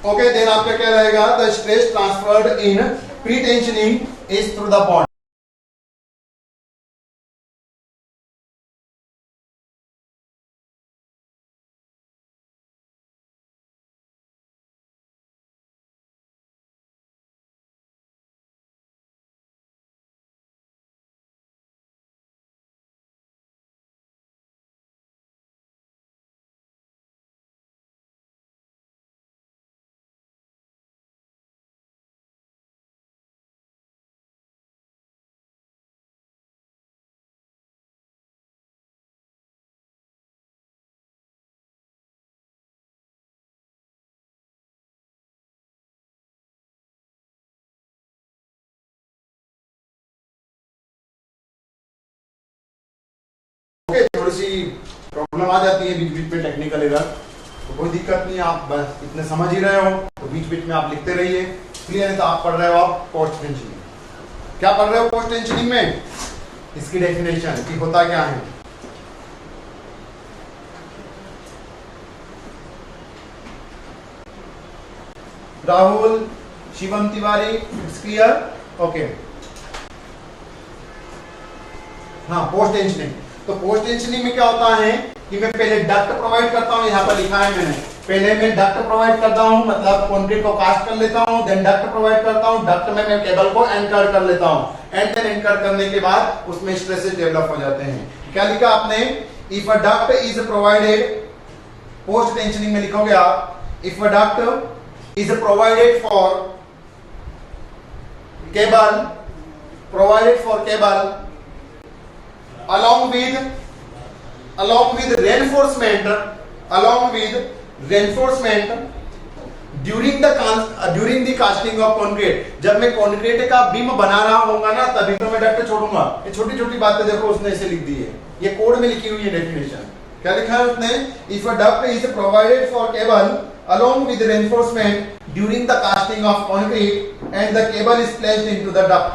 okay. Then आपका क्या रहेगा? The stress transferred in pre tensioning is through the bond. थोड़ी सी problem आ जाती है बीच बीच में, टेक्निकल एरर, तो कोई दिक्कत नहीं, आप बस इतने समझ ही रहे हो तो बीच बीच में आप लिखते रहिए। क्लियर है? तो आप पढ़ रहे हो आप पोस्ट टेंशनिंग। क्या पढ़ रहे हो पोस्ट टेंशनिंग में? इसकी डेफिनेशन कि होता क्या है। Rahul, Shivam Tiwari, it's clear? Okay. हाँ, पोस्ट टेंशनिंग। तो पोस्ट टेंशनिंग में क्या होता है कि मैं पहले डक्ट प्रोवाइड करता हूं, यहां पर लिखा है मैंने, पहले मैं डक्ट प्रोवाइड करता हूं, मतलब कंक्रीट को कास्ट कर लेता हूं, देन डक्ट प्रोवाइड करता हूं, डक्ट में मैं केबल को एंकर कर लेता हूं, एंड देन एंकर करने के बाद उसमें स्ट्रेसेस डेवलप हो जाते हैं। क्या लिखा आपने? If a duct is provided, post tensioning में लिखोगे आप, if a duct is provided for cable, provided for cable along with reinforcement during the casting of concrete। जब मैं कंक्रीट का बीम बना रहा होगा ना तभी तो मैं डक्ट छोड़ूंगा। ये छोटी छोटी बातें देखो उसने ऐसे लिख दी है, ये कोड में लिखी हुई है डेफिनेशन। क्या लिखा है उसने? If a duct is provided for cable along with reinforcement during the casting of concrete and the cable is placed into the duct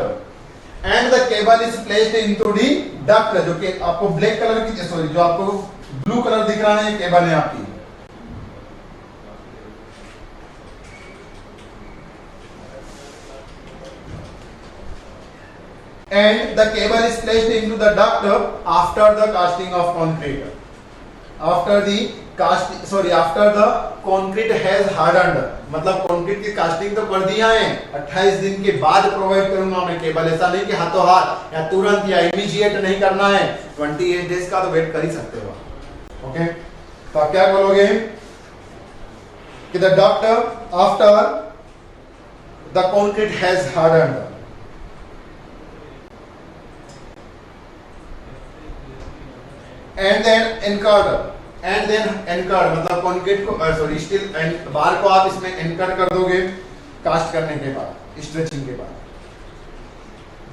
and the cable is placed into the duct, जो कि आपको black colour की, sorry जो आपको blue colour दिख रहा है ये केबल है आपकी। And the cable is placed into the duct after the casting of concrete, after the concrete has hardened। मतलब कंक्रीट की कास्टिंग तो कर दिया है, 28 दिन के बाद प्रोवाइड करूंगा मैं केबल। ऐसा नहीं कि हाथों हाथ या तुरंत या इमीडिएट नहीं करना है, 28 डेज का तो वेट कर ही सकते हो। ओके, तो आप क्या बोलोगे कि the duct after the concrete has hardened and then anchor मतलब कंक्रीट को, सॉरी स्टील बार को आप इसमें एंकर कर दोगे कास्ट करने के बाद, स्ट्रेचिंग के बाद।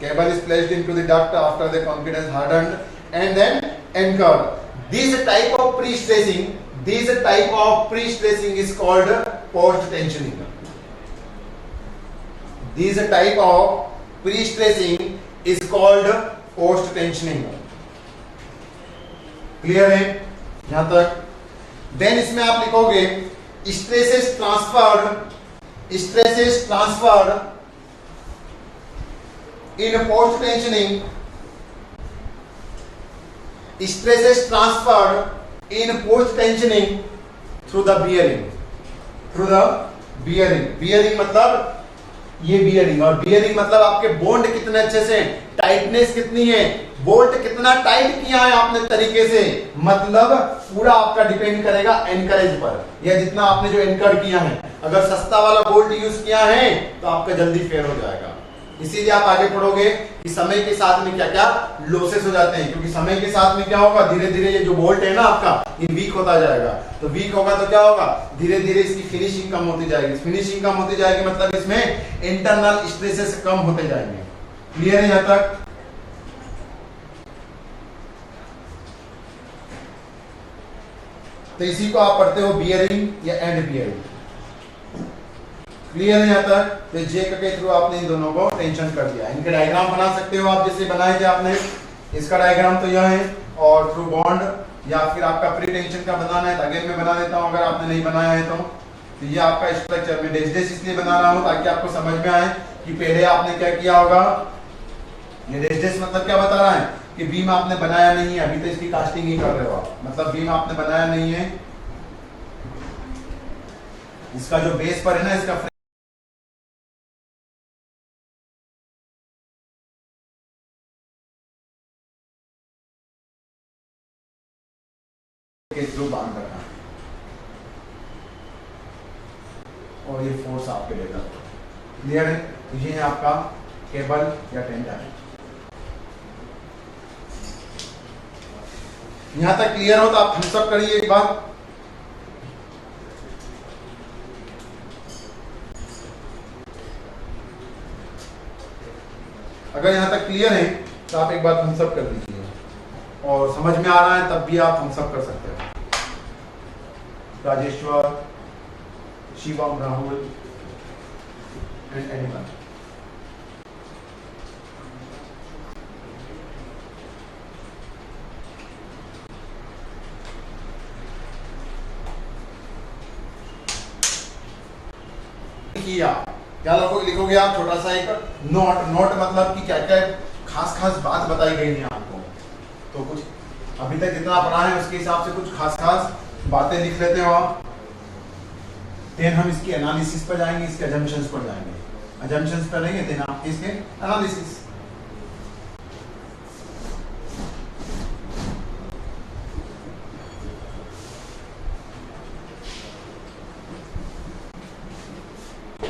Cable is placed into the duct after the concrete has hardened and then anchor. This type of pre stressing is called post tensioning. This type of pre stressing is called post tensioning. Clear है यहां तक? Then इसमें आप लिखोगे stresses transferred in post tensioning, stresses transferred in post tensioning through the bearing. Bearing मतलब ये bearing, और bearing मतलब आपके बॉन्ड कितने अच्छे से, टाइटनेस कितनी है, बोल्ट कितना टाइट किया है आपने तरीके से, मतलब पूरा आपका डिपेंड करेगा एनकरेज पर, या जितना आपने जो एनकर किया है। अगर सस्ता वाला बोल्ट यूज किया है तो आपका जल्दी फेयर हो जाएगा। इसीलिए आप आगे पढ़ोगे कि समय के साथ में क्या क्या लॉसेस हो जाते हैं, क्योंकि समय के साथ में क्या होगा, धीरे धीरे ये जो बोल्ट है ना आपका ये वीक होता जाएगा। तो वीक होगा तो क्या होगा, धीरे धीरे इसकी फिनिशिंग कम होती जाएगी। फिनिशिंग कम होती जाएगी मतलब इसमें इंटरनल स्ट्रेसेस कम होते जाएंगे। क्लियर है यहां तक? तो इसी को आप पढ़ते हो बियरिंग या एंड बियरिंग। क्लियर है यहां तक? तो जे के थ्रू आपने इन दोनों को टेंशन कर दिया। इनके डायग्राम बना सकते हो आप, जैसे बनाए थे आपने। इसका डायग्राम तो यह है, और थ्रू बॉन्ड या फिर आपका प्री टेंशन का बनाना है तो अगेन मैं बना देता हूं, अगर आपने नहीं बनाया है तो ये आपका स्ट्रक्चर में डेस डेस इसलिए बना रहा हूं ताकि आपको समझ में आए कि पहले आपने क्या किया होगा। ये डेस डेस मतलब क्या बता रहा है कि बीम आपने बनाया नहीं है, अभी तो इसकी कास्टिंग ही कर रहे हो आप, मतलब बीम आपने बनाया नहीं है। इसका जो बेस पर है ना, इसका के थ्रू बांध रखा है और ये फोर्स आपके देगा। क्लियर है? ये है आपका केबल या टेंडर। यहां तक क्लियर हो तो आप थम्स अप करिए एक बार। अगर यहां तक क्लियर है तो आप एक बार थम्स अप कर दीजिए, और समझ में आ रहा है तब भी आप थम्स अप कर सकते हैं। Rajeshwar, Shivam, Rahul and animal. किया क्या लिखोगे आप? छोटा सा एक नोट। नोट मतलब कि क्या क्या खास खास बात बताई गई है आपको। तो कुछ अभी तक जितना पढ़ा है उसके हिसाब से कुछ खास खास बातें लिख लेते हो आप। देन हम इसकी एनालिसिस पर जाएंगे, इसके अजम्पशंस पर जाएंगे। अजम्पशंस पर रहेंगे देन आप इसके एनालिसिस।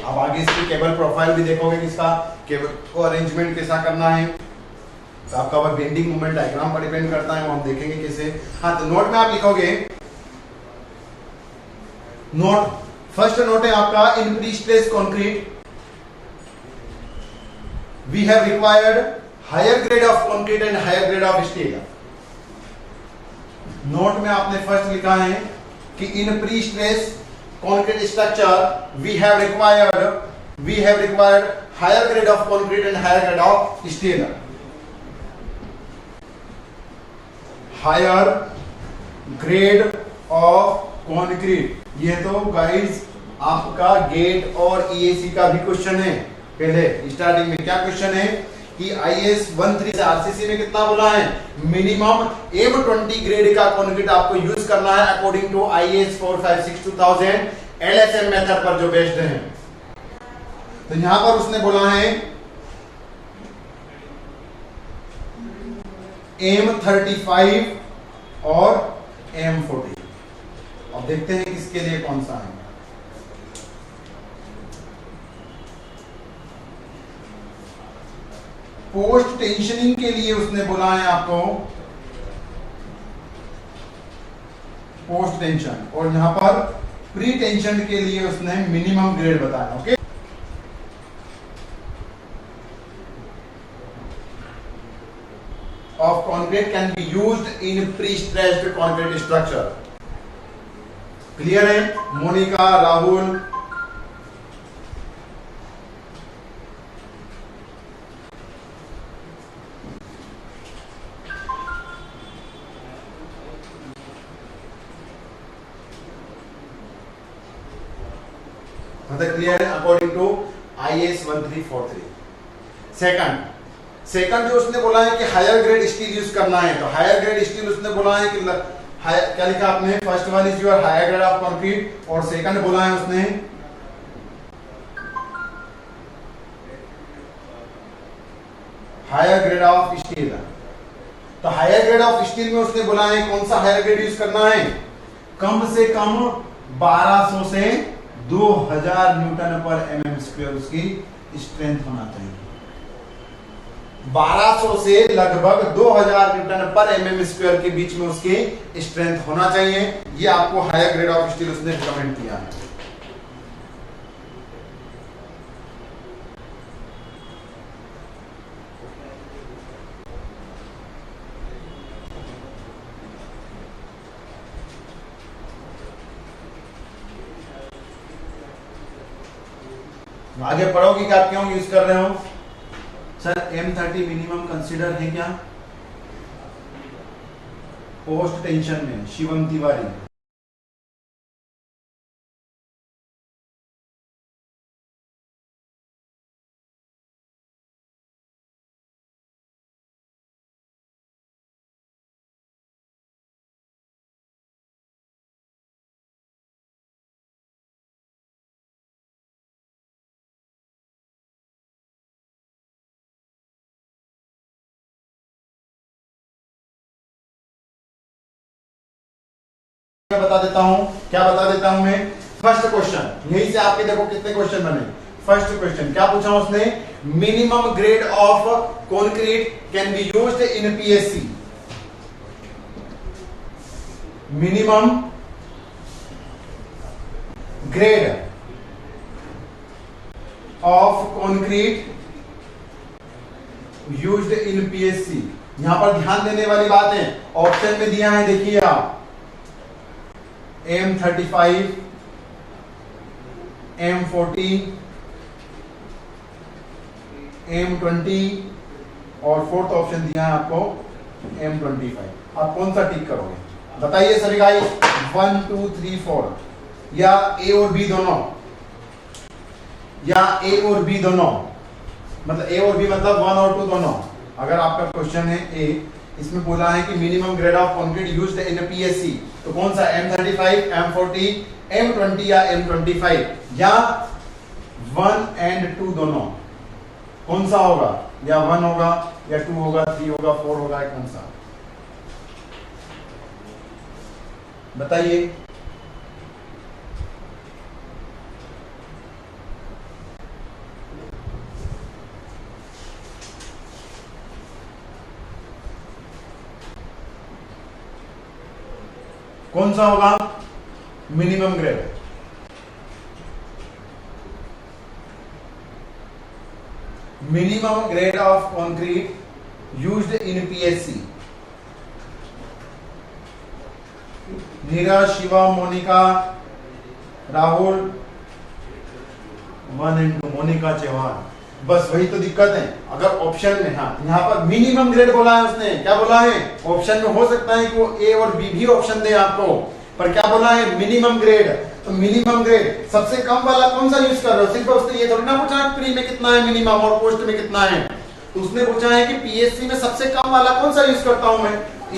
अब आगे इसकी केबल प्रोफाइल भी देखोगे कि इसका केबल को अरेंजमेंट कैसा करना है, तो आपका वह बेंडिंग मोमेंट डायग्राम पर डिपेंड करता है, वो हम देखेंगे कैसे। हाँ, तो नोट में आप लिखोगे, नोट फर्स्ट नोट है आपका, in pre stress concrete we have required higher grade of concrete and higher grade of steel. Note में आपने फर्स्ट लिखा है कि in pre stress concrete structure we have required higher grade of concrete and higher grade of steel. Higher grade of concrete, ये तो guys आपका gate और EAC का भी क्वेश्चन है। पहले स्टार्टिंग में क्या क्वेश्चन है कि आईएस 13 से आरसीसी में कितना बोला है, मिनिमम M20 ग्रेड का कंक्रीट आपको यूज करना है according to IS 456-2000 LSM method पर जो बेस्ड है। तो यहां पर उसने बोला है M35 और M40। अब देखते हैं किसके लिए कौन सा है। पोस्ट टेंशनिंग के लिए उसने बोला है आपको पोस्ट टेंशन, और यहां पर प्री टेंशन के लिए उसने मिनिमम ग्रेड बताया। Okay, of concrete can be used in pre stressed concrete structure. Clear है? मोनिका, राहुल, क्लियर है? According to IS 1343। सेकंड जो उसने बोला है कि हायर ग्रेड स्टील यूज करना है, तो हायर ग्रेड स्टील उसने बोला है कि क्या लिखा आपने, first one is your higher grade of concrete, और सेकंड बोला है उसने हायर ग्रेड ऑफ स्टील। तो हायर ग्रेड ऑफ स्टील में उसने बोला है कौन सा हायर ग्रेड यूज करना है, कम से कम 1200 से 2000 न्यूटन पर एमएम स्क्वायर उसकी स्ट्रेंथ होना चाहिए। 1200 से लगभग 2000 न्यूटन पर एमएम स्क्वायर के बीच में उसकी स्ट्रेंथ होना चाहिए। ये आपको हायर ग्रेड ऑफ स्टील उसने रिकमेंड किया है। आगे पढ़ोगे कि आप क्यों यूज कर रहे हो। सर M30 मिनिमम कंसीडर है क्या पोस्ट टेंशन में? शिवम तिवारी, बता देता हूं, क्या बता देता हूं मैं। फर्स्ट क्वेश्चन, यहीं से आपके देखो कितने क्वेश्चन बने। फर्स्ट क्वेश्चन क्या पूछा उसने, minimum grade of concrete can be used in PSC. Minimum grade of concrete used in PSC. यहां पर ध्यान देने वाली बात है, ऑप्शन में दिया है, देखिए आप, M35, M40, M20 और फोर्थ ऑप्शन दिया है आपको M25। आप कौन सा टिक करोगे बताइए सभी गाइस। 1 2 3 4, या ए और बी दोनों, या ए और बी दोनों, मतलब ए और बी मतलब 1 और 2 दोनों। अगर आपका क्वेश्चन है ए, इसमें बोला है कि minimum grade of concrete used in PSC, तो कौन सा M35, M40, M20 या M25, या 1 एंड 2 दोनों, कौन सा होगा? या 1 होगा, या 2 होगा, 3 होगा, 4 होगा, कौन सा बताइए। कौन सा होगा? Minimum grade. Minimum grade of concrete used in PSC. Neeraj, Shivam, Monica, Rahul, 1 and 2, Monica Chauhan. बस वही तो दिक्कत है। अगर ऑप्शन में, हाँ यहाँ पर मिनिमम ग्रेड बोला है उसने, क्या बोला है? ऑप्शन में हो सकता है कि वो ए और बी भी ऑप्शन दे आपको, पर क्या बोला है? Minimum grade. तो मिनिमम ग्रेड सबसे कम वाला कौन सा यूज कर रहे हो? सिर्फ उसने ये थोड़ी ना पूछा है प्री में कितना है मिनिमम और पोस्ट में कितना है। तो उसने पूछा है कि पीएससी में सबसे कम वाला कौन सा यूज करता हूं मैं?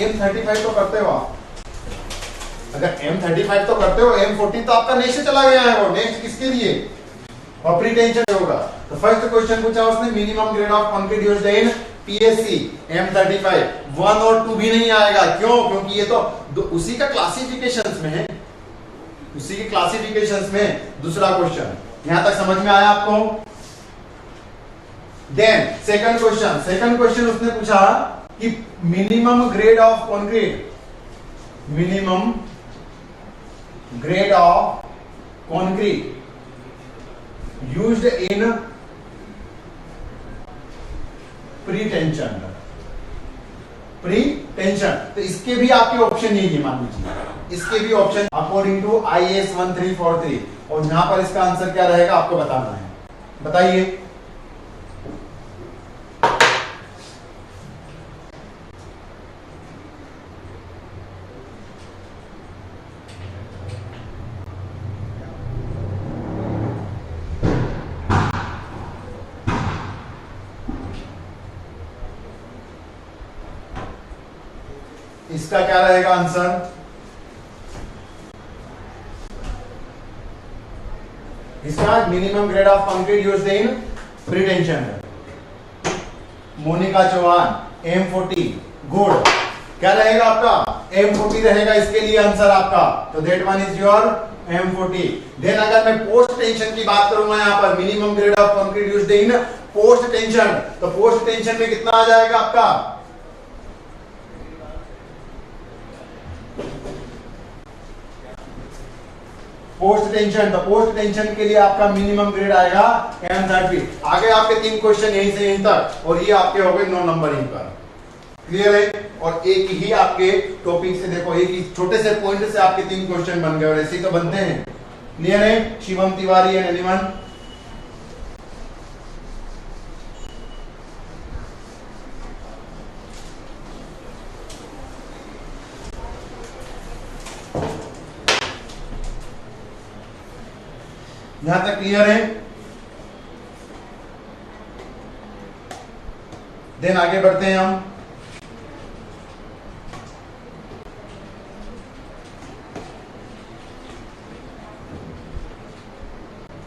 M35 तो करते हो आप। अगर M35 तो करते हो, M40 तो आपका नेक्स्ट चला गया है। वो नेक्स्ट किसके लिए? और प्री टेंशन होगा। तो फर्स्ट क्वेश्चन पूछा उसने minimum grade of concrete used in PSC M35। 1 और 2 भी नहीं आएगा। क्यों? क्योंकि ये तो उसी का क्लासिफिकेशंस में है, उसी के क्लासिफिकेशंस में। दूसरा क्वेश्चन यहां तक समझ में आया आपको? देन सेकंड क्वेश्चन उसने पूछा कि minimum grade of concrete, minimum grade of concrete used in pre tension. Pre tension तो इसके भी आपके ऑप्शन नहीं है, मान लीजिए इसके भी ऑप्शन अकॉर्डिंग टू IAS 1343। और यहां पर इसका आंसर क्या रहेगा आपको बताना है। बताइए। इसका क्या रहेगा आंसर? इसका minimum grade of concrete used in pre tension. Monica Chauhan M40। Good. क्या रहेगा आपका? M40 रहेगा इसके लिए आंसर आपका। तो that one is your M40। Then अगर मैं पोस्ट टेंशन की बात करूंगा यहां पर, minimum grade of concrete used in post tension, तो पोस्ट टेंशन में कितना आ जाएगा आपका? Post tension. तो पोस्ट टेंशन के लिए आपका मिनिमम ग्रेड आएगा M30। आगे आपके 3 क्वेश्चन यहीं से यहीं तक, और ये आपके हो गए 9 नंबर यहीं पर। क्लियर है? और एक ही आपके टॉपिक से देखो, एक ही छोटे से पॉइंट से आपके 3 क्वेश्चन बन गए, और ऐसे ही तो बनते हैं। क्लियर है? Shivam Tiwari and anyone? यहां तक क्लियर है? देन आगे बढ़ते हैं हम।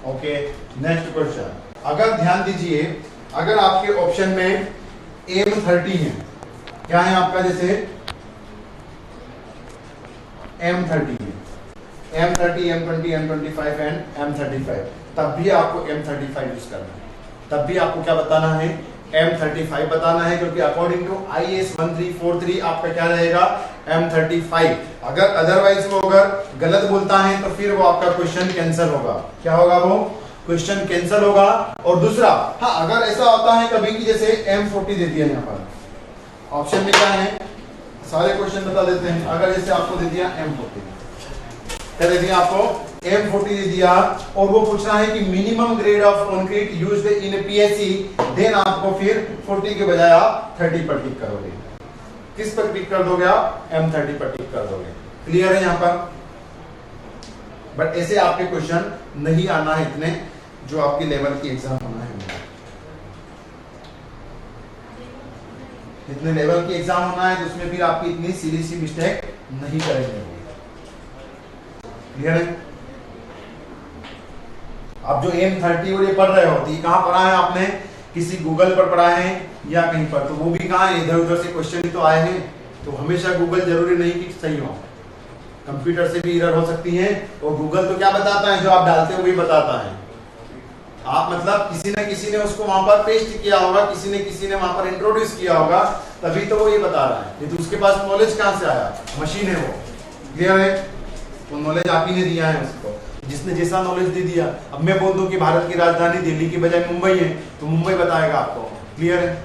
Okay, next question. अगर ध्यान दीजिए, अगर आपके ऑप्शन में M30 है, क्या है आपका? जैसे M30 है, M30, M20, M25 and M35, तब भी आपको M35 यूज करना है। तब भी आपको क्या बताना है? M35 बताना है, क्योंकि अकॉर्डिंग टू IAS 1343 आपका क्या रहेगा? M35। अगर अदरवाइज वो अगर गलत बोलता है तो फिर वो आपका क्वेश्चन कैंसिल होगा। क्या होगा? वो क्वेश्चन कैंसिल होगा। और दूसरा, हाँ अगर ऐसा होता है कभी कि जैसे M40 दे दिया यहाँ पर ऑप्शन में, क्या है सारे क्वेश्चन बता देते हैं। अगर जैसे आपको दे दिया M40, क्या दे दिया आपको? M40 दे दिया, और वो पूछ रहा है कि minimum grade of concrete used in PSC, then आपको फिर 40 के बजाय आप 30 पर टिक करोगे। किस पर टिक कर दोगे आप? M30 पर टिक कर दोगे। क्लियर है यहाँ पर? बट ऐसे आपके क्वेश्चन नहीं आना है इतने, जो आपके लेवल की एग्जाम होना है, इतने लेवल की एग्जाम होना है, तो उसमें फिर आपकी इतनी सीरियस मिस्टेक नहीं करेंगे। क्लियर है? आप जो M30 और ये पढ़ रहे हो, तो ये कहाँ पढ़ा है आपने? किसी गूगल पर पढ़ा है या कहीं पर? तो वो भी कहाँ है? इधर उधर से क्वेश्चन ही तो आए हैं। तो हमेशा गूगल जरूरी नहीं कि सही हो, कंप्यूटर से भी एरर हो सकती है, और गूगल तो क्या बताता है? जो आप डालते हो वही बताता है। आप मतलब किसी न किसी ने उसको वहां पर पेस्ट किया होगा, किसी ने वहां पर इंट्रोड्यूस किया होगा, तभी तो वो ये बता रहा है। नहीं तो उसके पास नॉलेज कहां से आया? मशीन है वो। क्लियर है? तो नॉलेज आप ही ने दिया है उसको, जिसने जैसा नॉलेज दे दिया। अब मैं बोल दूं कि भारत की राजधानी दिल्ली की बजाय मुंबई है, तो मुंबई बताएगा आपको। क्लियर है?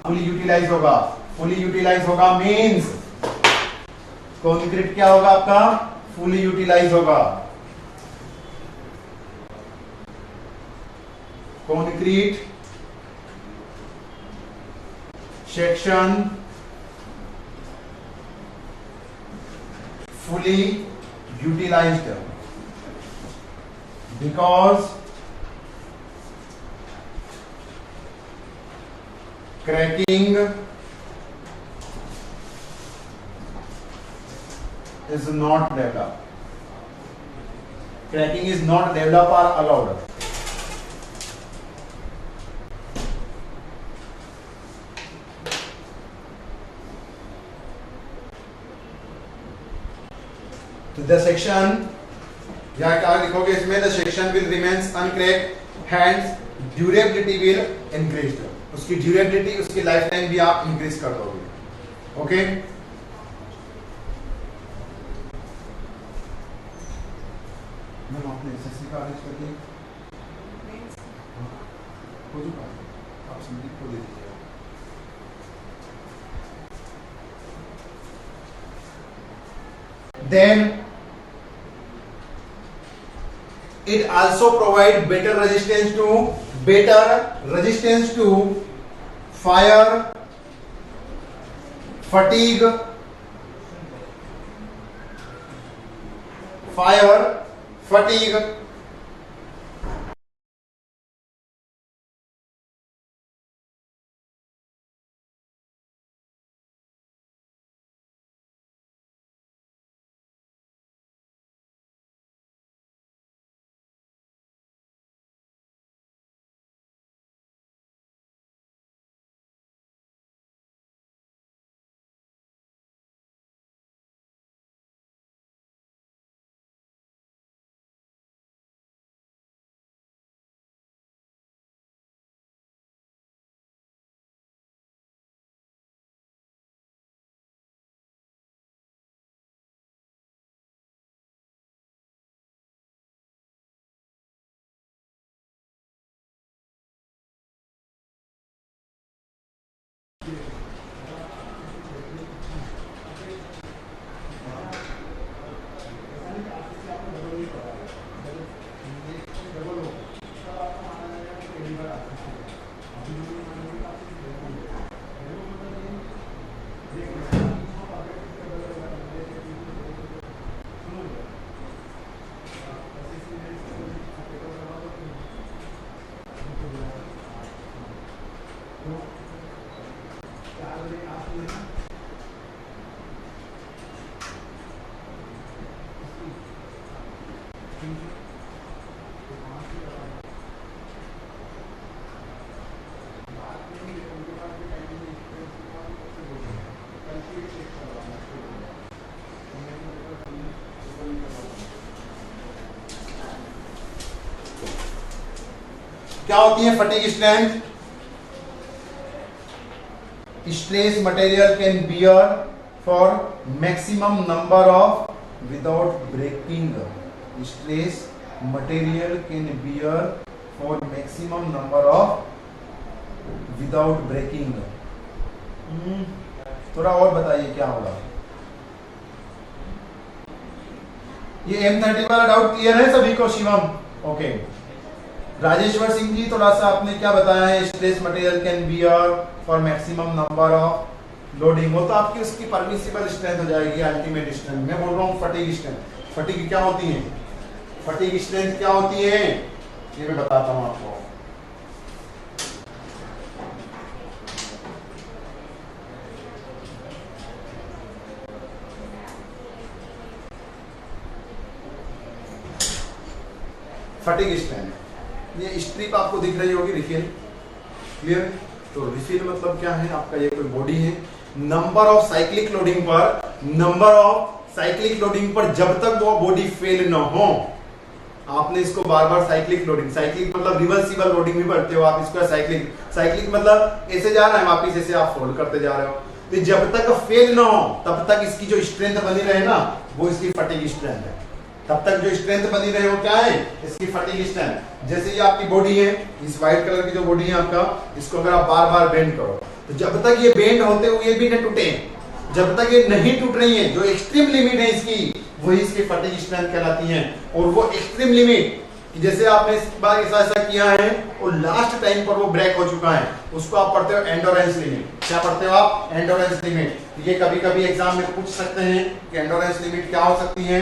फुली यूटिलाइज होगा। फुली यूटिलाइज होगा मींस कॉन्क्रीट क्या होगा आपका? फुली यूटिलाइज होगा। Concrete section fully utilized because cracking is not developed. Cracking is not developed or allowed. The section या क्या लिखोगे इसमें? The section will remains uncracked, hence durability will increase. उसकी ड्यूरेबिलिटी, उसकी लाइफ टाइम भी आप increase कर दोगे। ओके? मैम आपने एसएससी का अरेंज कर दिया? हो चुका है, आप संदीप को दे दीजिए। Then it also provide better resistance to fire, fatigue, क्या होती है fatigue strength? Stress material can bear for maximum number of without breaking. Stress material can bear for maximum number of without breaking. थोड़ा और बताइए क्या होगा? ये M30 वाला डाउट क्लियर है सभी को? शिवम ओके। राजेश्वर सिंह जी थोड़ा सा आपने क्या बताया है? Stress material can bear for maximum number of loading. वो तो आपकी उसकी परमिसिबल स्ट्रेंथ हो जाएगी, अल्टीमेट स्ट्रेंथ। मैं बोल रहा हूँ फटीग स्ट्रेंथ। फटीग क्या होती है? फटीग स्ट्रेंथ क्या होती है ये मैं बताता हूँ आपको। फटीग स्ट्रेंथ, ये स्ट्रिप आपको दिख रही होगी रिफिल। क्लियर? तो रिफिल मतलब क्या है? आपका ये कोई बॉडी है, नंबर ऑफ साइक्लिक लोडिंग पर जब तक वो बॉडी फेल ना हो, आपने इसको बार बार साइक्लिक मतलब रिवर्सिबल लोडिंग भी पढ़ते हो आप इसको। साइक्लिक मतलब ऐसे जा रहा है वापिस, ऐसे आप फोल्ड करते जा रहे हो। तो जब तक फेल ना हो तब तक इसकी जो स्ट्रेंथ बनी रहे ना, वो इसकी फटीग स्ट्रेंथ है। तब तक जो स्ट्रेंथ बनी रहे वो क्या है, इसकी फटीग स्ट्रेंथ। जैसे ये आपकी बॉडी है, इस व्हाइट कलर की जो बॉडी है आपका, इसको अगर आप बार बार बेंड करो तो जब तक ये बेंड होते हुए भी न टूटे, जब तक ये नहीं टूट रही है, जो एक्सट्रीम लिमिट है इसकी, वही इसकी फटीग स्ट्रेंथ कहलाती है। और वो एक्सट्रीम लिमिट जैसे आपने इस बार ऐसा किया है और लास्ट टाइम पर वो ब्रेक हो चुका है, उसको आप पढ़ते हो एंडोरेंस लिमिट। क्या पढ़ते हो आप, एंडोरेंस लिमिट। ये कभी कभी एग्जाम में पूछ सकते हैं कि एंडोरेंस लिमिट क्या हो सकती है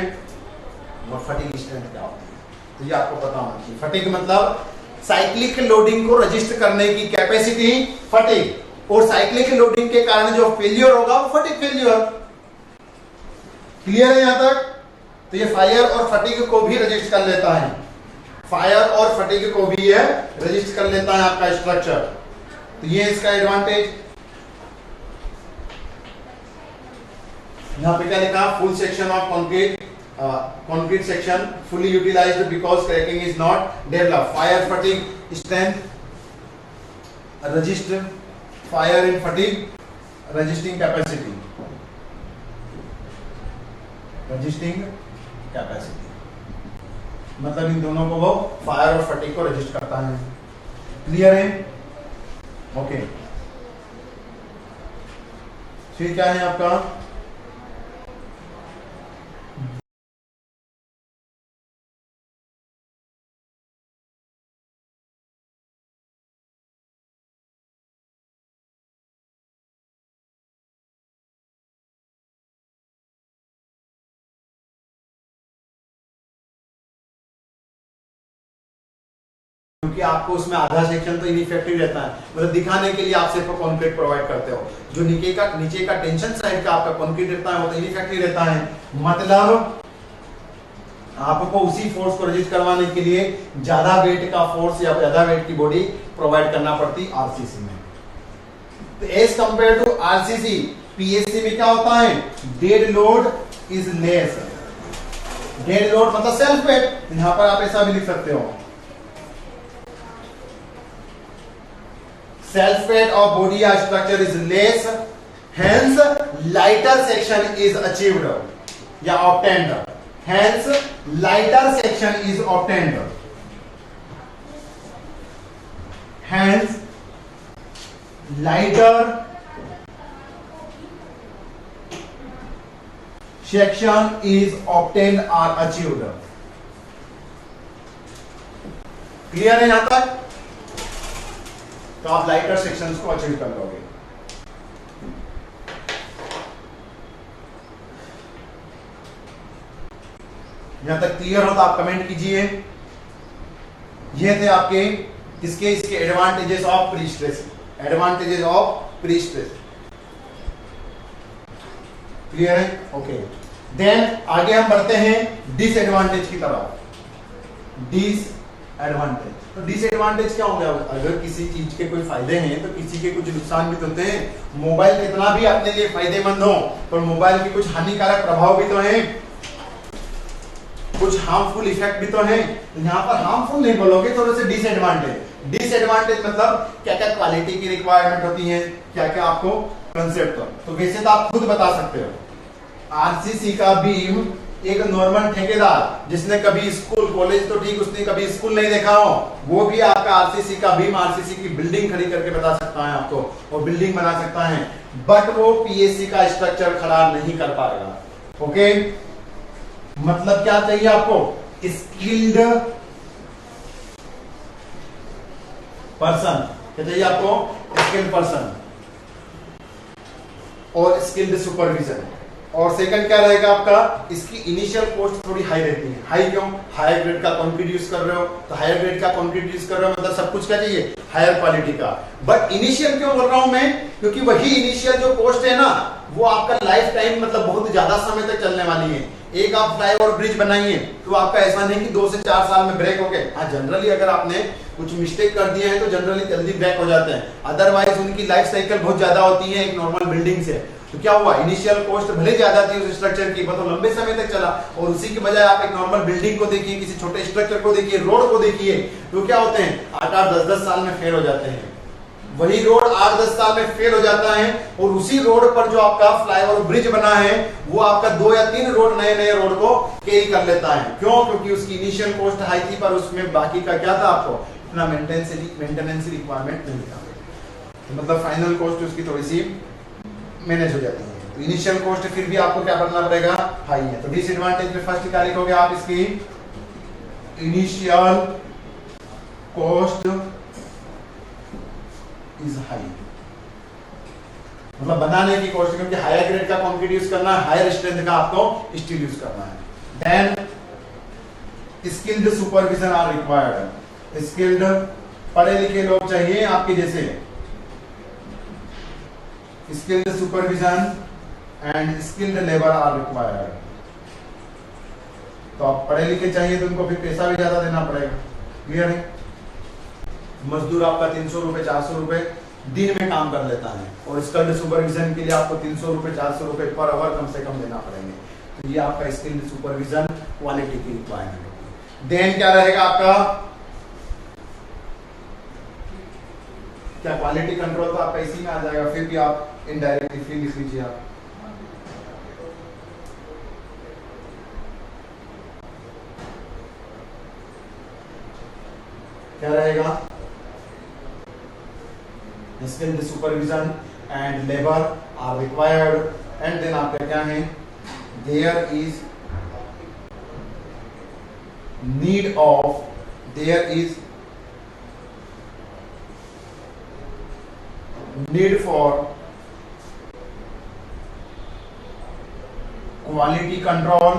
और फटीग स्ट्रेंथ क्या होती है, तो ये आपको पता होना चाहिए। फटीग मतलब साइक्लिक लोडिंग को रजिस्टर करने की कैपेसिटी फटीग, और साइक्लिक लोडिंग के कारण जो फेलियर होगा वो फटीग फेलियर। क्लियर है यहां तक? तो ये फायर और फटीग को भी रजिस्टर कर लेता है, फायर और फटीग को भी ये रजिस्टर कर लेता है आपका स्ट्रक्चर। तो ये इसका एडवांटेज। यहां पे क्या लिखा, full section of concrete, concrete section fully utilized because cracking is not developed. Fire fatigue strength, resist fire in fatigue, resisting capacity, resisting capacity मतलब इन दोनों को वो फायर और फटीग को रजिस्ट करता है। क्लियर है? ओके, फिर क्या है आपका, क्योंकि आपको उसमें आधा सेक्शन तो इनइफेक्टिव रहता है, मतलब दिखाने के लिए आप सिर्फ कंक्रीट प्रोवाइड करते हो। जो नीचे का टेंशन साइड का आपका कंक्रीट रहता है वो तो इनइफेक्टिव रहता है। मतलब आपको उसी फोर्स को रजिस्ट करवाने के लिए ज्यादा वेट का फोर्स या ज्यादा वेट की बॉडी प्रोवाइड करना पड़ती आरसीसी में। तो as compare to RCC, PSC में क्या होता है, dead load is less. Dead load मतलब सेल्फ वेट, यहां पर आप ऐसा भी लिख सकते हो, self weight of body or structure is less, hence lighter section is achieved या obtained, hence lighter section is obtained, hence lighter section is obtained or achieved। Clear है यहां तक? तो आप लाइटर सेक्शंस को अचीव कर लोगे। यहां तक क्लियर हो तो आप कमेंट कीजिए। ये थे आपके इसके advantages of pre stress, advantages of pre stress. Clear है? ओके, देन आगे हम बढ़ते हैं डिसएडवांटेज की तरफ। डिसएडवांटेज, तो डिसएडवांटेज क्या हो गया, अगर किसी चीज के कोई फायदे हैं तो किसी के कुछ नुकसान भी तो होते हैं। मोबाइल कितना भी अपने लिए फायदेमंद हो, पर मोबाइल के कुछ हानिकारक प्रभाव भी तो हैं, कुछ हार्मफुल इफेक्ट भी तो हैं। यहाँ पर हार्मफुल नहीं बोलोगे, थोड़े से डिसएडवांटेज। डिसएडवांटेज मतलब क्या क्या क्वालिटी की रिक्वायरमेंट होती है, क्या क्या आपको कंसेप्ट हो, तो वैसे तो आप खुद बता सकते हो। आरसीसी का बीम एक नॉर्मल ठेकेदार जिसने कभी स्कूल कॉलेज तो ठीक, उसने कभी स्कूल नहीं देखा हो, वो भी आपका आरसीसी का बीम, आरसीसी की बिल्डिंग खड़ी करके बता सकता है आपको, और बिल्डिंग बना सकता है, बट वो पीएससी का स्ट्रक्चर खड़ा नहीं कर पाएगा। ओके, मतलब क्या चाहिए आपको, स्किल्ड पर्सन, क्या चाहिए आपको, स्किल्ड पर्सन और स्किल्ड सुपरविजन। और सेकंड क्या रहेगा आपका, इसकी इनिशियल कॉस्ट थोड़ी हाई रहती है। हाई क्यों, हायर ग्रेड का कंक्रीट यूज कर रहे हो, तो हायर ग्रेड का कंक्रीट यूज कर रहे हो मतलब सब कुछ क्या चाहिए, हायर क्वालिटी का। बट इनिशियल क्यों बोल रहा हूं मैं, क्योंकि वही इनिशियल जो कॉस्ट है ना, वो आपका लाइफ टाइम मतलब बहुत ज्यादा समय तक चलने वाली है। एक आप फ्लाईओवर ब्रिज बनाइए तो आपका ऐसा नहीं कि 2 से 4 साल में ब्रेक हो गए। हाँ, जनरली अगर आपने कुछ मिस्टेक कर दिए हैं तो जनरली जल्दी ब्रेक हो जाते हैं, अदरवाइज उनकी लाइफ साइकिल बहुत ज्यादा होती है एक नॉर्मल बिल्डिंग से। तो क्या हुआ, इनिशियल कॉस्ट भले ज्यादा थी उस स्ट्रक्चर की, मतलब लंबे समय तक चला, और उसी की बजाय आप एक नॉर्मल बिल्डिंग को देखिए, किसी छोटे स्ट्रक्चर को देखिए, रोड को देखिए, तो क्या होते हैं 8-8, 10-10 साल में फेल हो जाते हैं। वही रोड 8-10 साल में फेल हो जाता है और उसी रोड पर जो आपका फ्लाईओवर ब्रिज बना है वो आपका 2 या 3 रोड नए रोड को कैरी कर लेता है। क्यों? क्योंकि उसकी इनिशियल कॉस्ट हाई थी, पर उसमें बाकी का क्या था, आपको इतना मेंटेनेंस रिक्वायरमेंट नहीं था, तो मतलब फाइनल कॉस्ट उसकी थोड़ी सी मैनेज हो जाती है। तो इनिशियल कॉस्ट फिर भी आपको क्या करना पड़ेगा, हाई है। तो डिसएडवांटेज में फर्स्ट क्या लिखोगे आप, इसकी इनिशियल कॉस्ट इज हाई, मतलब बनाने की कॉस्ट, क्योंकि हायर ग्रेड का कंक्रीट यूज करना है, हायर स्ट्रेंथ का आपको स्टील यूज करना है। Then skilled supervision are required, skilled पढ़े लिखे लोग चाहिए आपके जैसे, skilled supervision and skilled labour are required. तो आप पढ़े लिखे चाहिए तो उनको फिर पैसा भी ज्यादा देना पड़ेगा, क्लियर है। मजदूर आपका 300 रुपए 400 रुपए दिन में काम कर लेता है और स्किल्ड सुपरविजन के लिए आपको 300 रुपए 400 रुपए पर आवर कम से कम देना पड़ेंगे। तो ये आपका स्किल्ड सुपरविजन क्वालिटी की रिक्वायरमेंट है। देन क्या रहेगा आपका, क्या क्वालिटी कंट्रोल तो आपका इसी में आ जाएगा, फिर भी आप इनडायरेक्टली फिर लिख लीजिए आप। क्या रहेगा, skilled supervision and labour are required, and then आपका क्या है, there is need of, there is need for quality control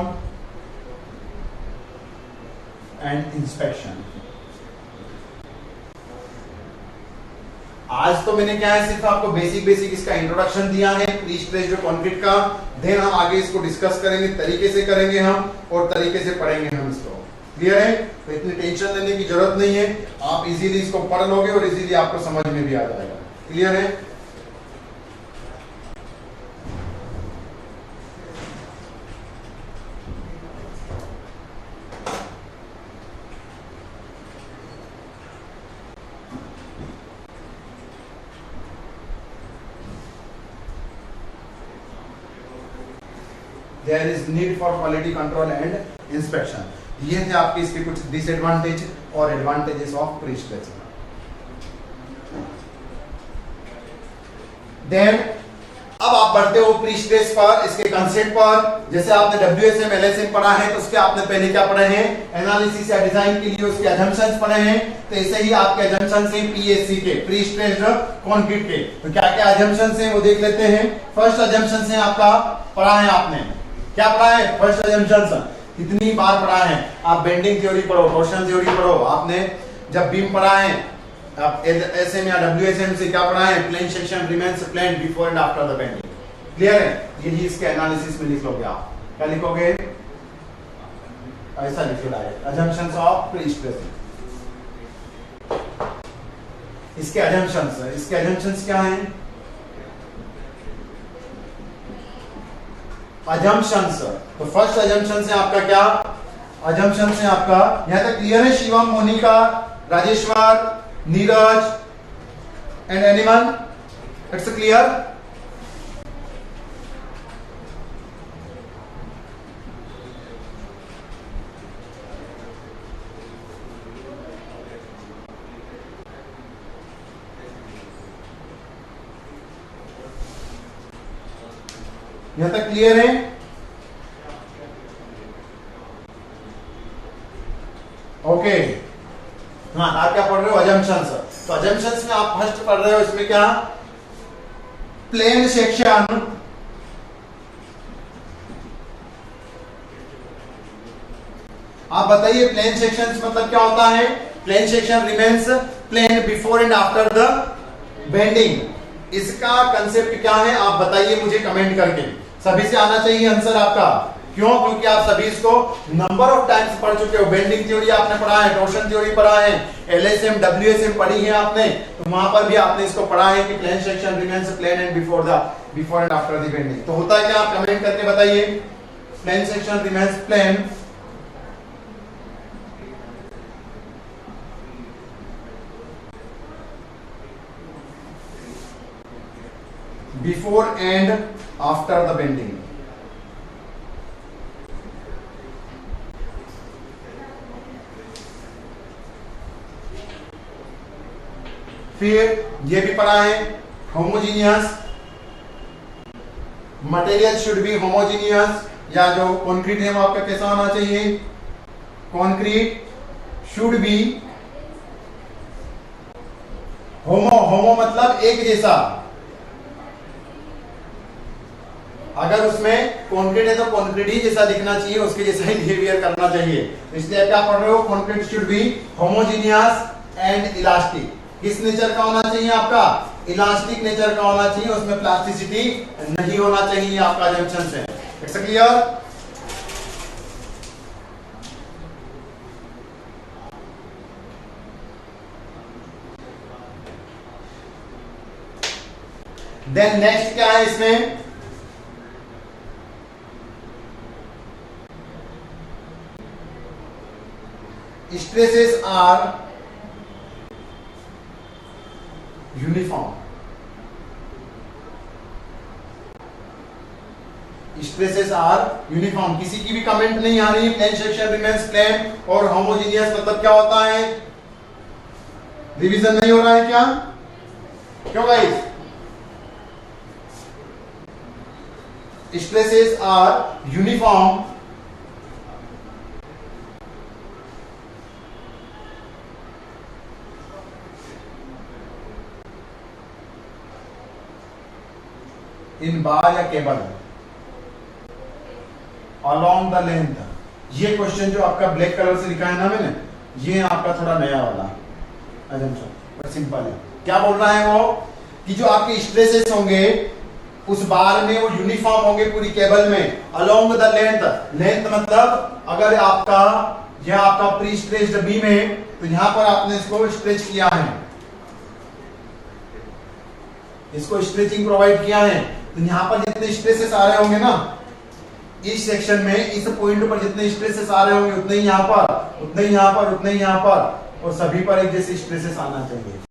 and inspection. आज तो मैंने क्या है, सिर्फ आपको बेसिक इसका इंट्रोडक्शन दिया है प्री स्ट्रेस्ड कंक्रीट का। देन हम आगे इसको डिस्कस करेंगे, तरीके से करेंगे हम और तरीके से पढ़ेंगे हम इसको, क्लियर है। तो इतनी टेंशन लेने की जरूरत नहीं है, आप इजीली इसको पढ़ लोगे और इजीली आपको समझ में भी आ जाएगा, क्लियर है। There is need for quality control and inspection। ये थे आपके इसके कुछ डिसएडवांटेज और advantages of pre stress. Then अब आप बढ़ते हो प्री स्ट्रेस पर, इसके कंसेप्ट पर। जैसे आपने WSM LSM पढ़ा है तो उसके आपने पहले क्या पढ़े हैं, एनालिसिस या डिजाइन के लिए उसके अजम्पशंस पढ़े हैं। तो ऐसे ही आपके अजम्पशंस हैं PSC के, प्री स्ट्रेस्ड कंक्रीट के। तो क्या क्या अजम्पशंस हैं वो देख लेते हैं। फर्स्ट अजम्पशंस है आपका, पढ़ा है आपने, क्या पढ़ा है, फर्स्ट अजम्पशंस कितनी बार पढ़ा है आप, बेंडिंग थ्योरी पढ़ो, टॉर्शन थ्योरी पढ़ो। आपने जब बीम पढ़ा है आप एसएम या WSM से क्या पढ़ा है, plain section remains plain before and after the bending, clear है। यही इसके एनालिसिस में लिख लोगे आप, क्या लिखोगे, ऐसा लिखो direct, assumptions of pre stress. इसके अजम्पशंस क्या हैं, अजम्पशंस। तो फर्स्ट अजम्पशंस है आपका क्या, अजम्पशंस है आपका, यहां तक क्लियर है। Shivam, Monica, Rajeshwar, Neeraj and anyone, it's clear. यहां तक क्लियर है। ओके, हाँ आप क्या पढ़ रहे हो, अजम्पशंस। तो अजम्पशंस में आप फर्स्ट पढ़ रहे हो, इसमें क्या, प्लेन सेक्शन, आप बताइए प्लेन सेक्शन मतलब क्या होता है। Plain section remains plain before and after the bending. इसका कंसेप्ट क्या है आप बताइए मुझे कमेंट करके, सभी से आना चाहिए आंसर आपका। क्यों, क्योंकि आप सभी इसको नंबर ऑफ टाइम्स पढ़ चुके हो। बेंडिंग थ्योरी आपने पढ़ा है, टॉर्शन थ्योरी पढ़ा है, LSM WSM पढ़ी है आपने, तो वहां पर भी आपने इसको पढ़ा है कि plain section remains plain and before and after the bending. तो होता है क्या, आप कमेंट करके बताइए, plain section remains plain before and after the bending. फिर ये भी पढ़ा है homogeneous, material should be homogeneous, या जो कंक्रीट है वो आपका कैसा होना चाहिए, कंक्रीट शुड बी होमो मतलब एक जैसा, अगर उसमें कंक्रीट है तो कंक्रीट ही जैसा दिखना चाहिए, उसके जैसा ही बिहेवियर करना चाहिए। इसलिए क्या पढ़ रहे हो, concrete should be homogeneous and elastic. किस नेचर का होना चाहिए आपका, इलास्टिक नेचर का होना चाहिए, उसमें प्लास्टिसिटी नहीं होना चाहिए आपका जंक्शन से। It's clear. देन नेक्स्ट क्या है इसमें, stresses are uniform. Stresses are uniform, किसी की भी कमेंट नहीं आ रही, प्लेन सेक्शन रिमेन्स प्लेन, और होमोजीनियस मतलब क्या होता है, रिवीजन नहीं हो रहा है क्या, क्यों guys? Stresses are uniform in bar या केबल अलोंग द लेंथ। ये क्वेश्चन जो आपका ब्लैक कलर से लिखा है ना मैंने, ये आपका थोड़ा नया वाला बट सिंपल है। क्या बोल रहा है वो, कि जो आपके स्ट्रेसेस होंगे उस बार में वो यूनिफॉर्म होंगे पूरी केबल में, अलोंग द लेंथ। लेंथ मतलब अगर आपका यह आपका प्री स्ट्रेच्ड बीम है तो यहां पर आपने इसको स्ट्रेच किया है, इसको स्ट्रेचिंग प्रोवाइड किया है, तो यहां पर जितने स्ट्रेसेस आ रहे होंगे ना इस सेक्शन में, इस पॉइंट पर जितने स्ट्रेसेस आ रहे होंगे उतने ही यहां पर, उतने ही यहां पर, उतने ही यहां पर, और सभी पर एक जैसे स्ट्रेसेस आना चाहिए।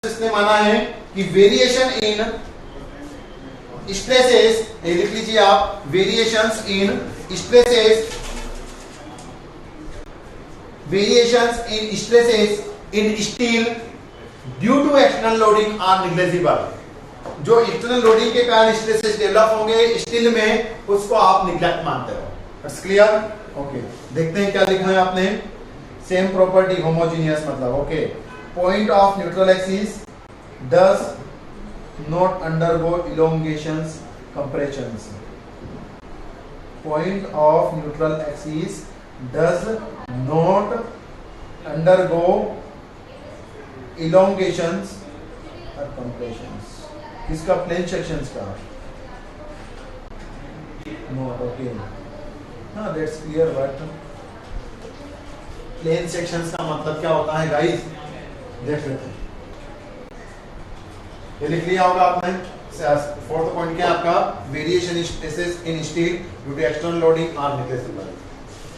इसने माना है कि वेरिएशन इन स्ट्रेसेस, लिख लीजिए आप, variations in stresses, variations in stresses in steel due to external loading are negligible. जो एक्सटर्नल लोडिंग के कारण स्ट्रेसेस डेवलप होंगे स्टील में, उसको आप निग्लेक्ट मानते हो। It's clear. ओके, देखते हैं क्या लिखा है आपने। सेम प्रॉपर्टी होमोजीनियस मतलब okay, point of neutral axis does not undergo elongations, compressions. Point of neutral axis does not undergo elongations or compressions. किसका, प्लेन सेक्शंस का, not okay. हाँ, that's clear. But plane sections का मतलब क्या होता है guys, देख लेते हैं। ये लिख लिया होगा आपने। फोर्थ पॉइंट क्या है आपका, variation in stresses in steel due to external loading are negligible.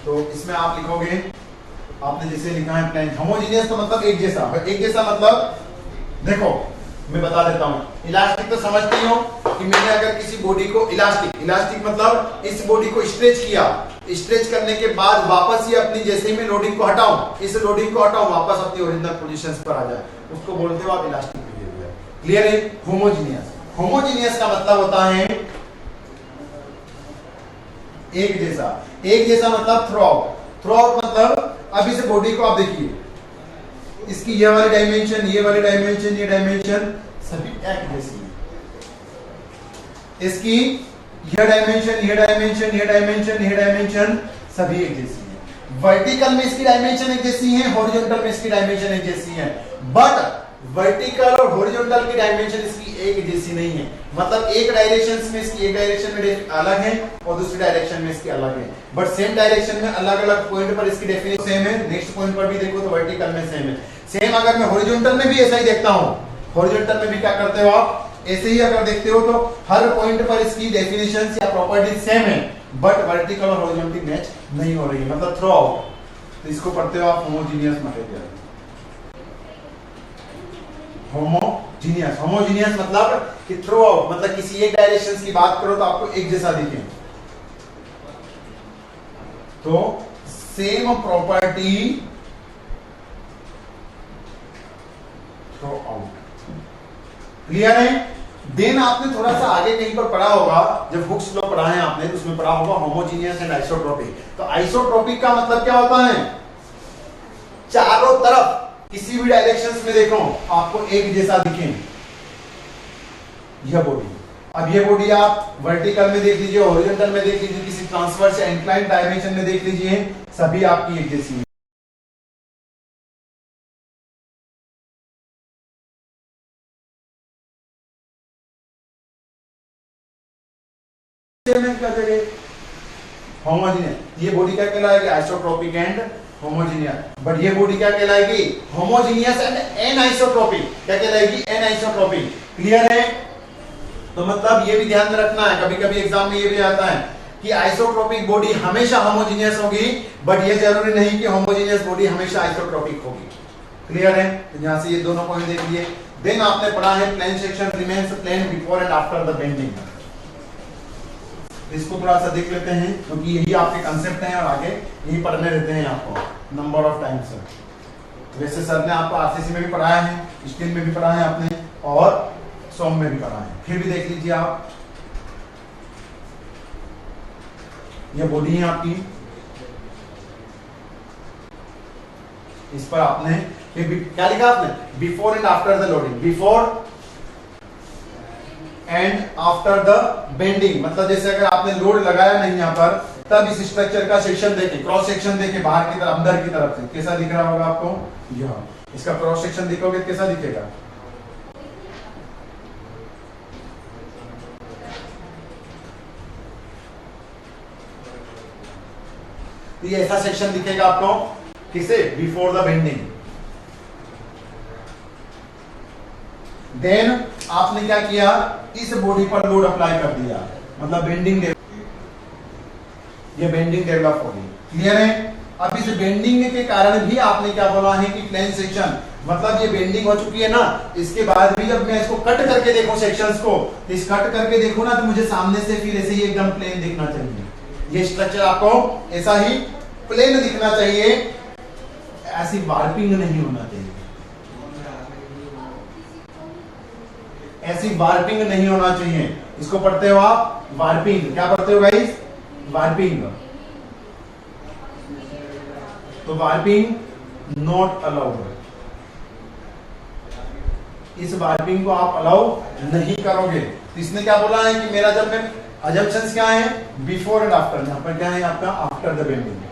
तो इसमें आप लिखोगे, आपने जैसे लिखा है प्लेन। होमोजीनियस तो मतलब एक जैसा, एक जैसा मतलब देखो मैं बता देता हूं। इलास्टिक तो समझते ही हो कि मैंने अगर किसी बॉडी को इलास्टिक मतलब इस बॉडी को स्ट्रेच किया, स्ट्रेच करने के बाद वापस ये अपनी, जैसे ही मैं लोडिंग को हटाऊं, इस लोडिंग को हटाऊं, वापस अपनी ओरिजिनल पोजीशंस पर आ जाए, उसको बोलते हो आप इलास्टिक बिहेवियर। क्लियर है। होमोजीनियस का मतलब होता है एक जैसा। एक जैसा मतलब थ्रोआउट मतलब अब इस बॉडी को आप देखिए, इसकी ये वाली डायमेंशन, ये वाली डायमेंशन, ये डायमेंशन सभी एक जैसी है। इसकी ये डायमेंशन, ये डायमेंशन, ये डायमेंशन, ये डायमेंशन सभी एक जैसी है। वर्टिकल में इसकी डायमेंशन एक जैसी है, हॉरिजॉन्टल में इसकी डायमेंशन एक जैसी है। बट वर्टिकल और हॉरिजॉन्टल की डायमेंशन इसकी एक जैसी नहीं है, मतलब एक डायरेक्शन में इसकी एक डायरेक्शन में अलग है और दूसरी डायरेक्शन में इसकी अलग है, बट सेम डायरेक्शन में अलग अलग पॉइंट पर इसकी डेफिनेशन सेम है। नेक्स्ट पॉइंट पर भी देखो तो वर्टिकल में सेम है। सेम अगर मैं हॉरिजॉन्टल में भी ऐसा ही देखता हूं, हॉरिजॉन्टल में भी क्या करते हो आप, ऐसे ही अगर देखते हो तो हर पॉइंट पर इसकी डेफिनेशंस या प्रॉपर्टीज सेम है, बट वर्टिकल और हॉरिजॉन्टल मैच नहीं हो रही है, मतलब थ्रू आउट। तो इसको पढ़ते हो आप होमोजीनियस मटेरियल। होमोजीनियस, होमोजीनियस मतलब कि थ्रू आउट, मतलब किसी एक डायरेक्शन की बात करो तो आपको एक जैसा दिखे, तो same property through out. Clear है? देन आपने थोड़ा सा आगे कहीं पर पढ़ा होगा, जब हुक्स लॉ पढ़ा है आपने तो उसमें पढ़ा होगा होमोजीनियस एंड आइसोट्रोपिक। तो आइसोट्रोपिक का मतलब क्या होता है, चारों तरफ किसी भी डायरेक्शंस में देखो आपको एक जैसा दिखे, यह बॉडी। अब ये बॉडी आप वर्टिकल में देख लीजिए, हॉरिजॉन्टल में देख लीजिए, किसी ट्रांसवर्स या इंक्लाइंड डायमेंशन में देख लीजिए, सभी आपकी एक जैसी है। होमोजीनियस, ये बॉडी क्या कहलाएगी, आइसोट्रोपिक एंड होमोजीनियस। बट ये बॉडी क्या कहलाएगी, होमोजीनियस एंड एनआइसोट्रोपिक। क्या कहलाएगी, एनआइसोट्रोपिक। क्लियर है? तो मतलब ये भी ध्यान में रखना है, कभी कभी एग्जाम में ये भी आता है कि आइसोट्रोपिक बॉडी हमेशा होमोजीनियस होगी, बट ये जरूरी नहीं कि होमोजीनियस बॉडी हमेशा आइसोट्रोपिक होगी। क्लियर है? तो यहां से ये दोनों पॉइंट देख लिए। देन आपने पढ़ा है plain section remains plain before and after the bending. इसको थोड़ा सा देख लेते हैं क्योंकि यही आपके कंसेप्ट हैं और आगे यही पढ़ने रहते हैं आपको नंबर ऑफ टाइम्स। वैसे सर ने आपको आरसीसी में भी पढ़ाया है, स्टील में भी पढ़ा है आपने, और सोम में भी पढ़ा है। फिर भी देख लीजिए आप, ये बॉडी है आपकी, इस पर आपने क्या लिखा आपने, before and after the loading, before and after the bending. मतलब जैसे अगर आपने लोड लगाया नहीं यहाँ पर, तब इस स्ट्रक्चर का सेक्शन देखें, क्रॉस सेक्शन देखें बाहर की तरफ, अंदर की तरफ से कैसा दिख रहा होगा आपको, यह इसका क्रॉस सेक्शन दिखोगे कैसा दिखेगा, तो ये ऐसा सेक्शन दिखेगा आपको, किसे, बिफोर द बेंडिंग। देन आपने क्या किया, इस बॉडी पर लोड अप्लाई कर दिया, मतलब बेंडिंग, ये बेंडिंग डेवलप होगी। क्लियर है? अब इस बेंडिंग के कारण भी आपने क्या बोला है कि प्लेन सेक्शन, मतलब ये बेंडिंग हो चुकी है ना, इसके बाद भी जब मैं इसको कट करके देखूं सेक्शंस को, तो इस कट करके देखूं ना, तो मुझे सामने से फिर ऐसे ही एकदम प्लेन दिखना चाहिए। ये स्ट्रक्चर आपको ऐसा ही प्लेन दिखना चाहिए, ऐसी वार्पिंग नहीं होना चाहिए, ऐसी वार्पिंग नहीं होना चाहिए। इसको पढ़ते हो आप वार्पिंग। क्या पढ़ते हो गाइस, वार्पिंग। तो वार्पिंग नॉट अलाउड, इस वार्पिंग को आप अलाउ नहीं करोगे। तो इसने क्या बोला है कि मेरा जब मैं अजम्पशंस क्या है, बिफोर एंड आफ्टर, यहां पर क्या है आपका, after the bending,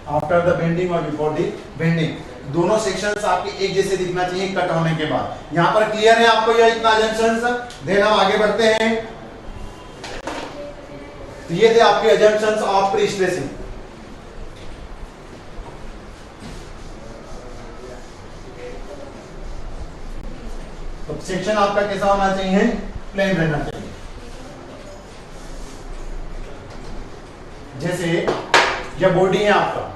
after the bending और बिफोर द बेंडिंग, दोनों सेक्शंस आपके एक जैसे दिखना चाहिए कट होने के बाद। यहां पर क्लियर है आपको यह इतना अजम्पशंस। देन हम आगे बढ़ते हैं, तो ये थे आपके अजम्पशंस ऑफ प्री-स्ट्रेसिंग। तो सेक्शन आपका कैसा होना चाहिए, प्लेन रहना चाहिए। जैसे यह बॉडी है आपका,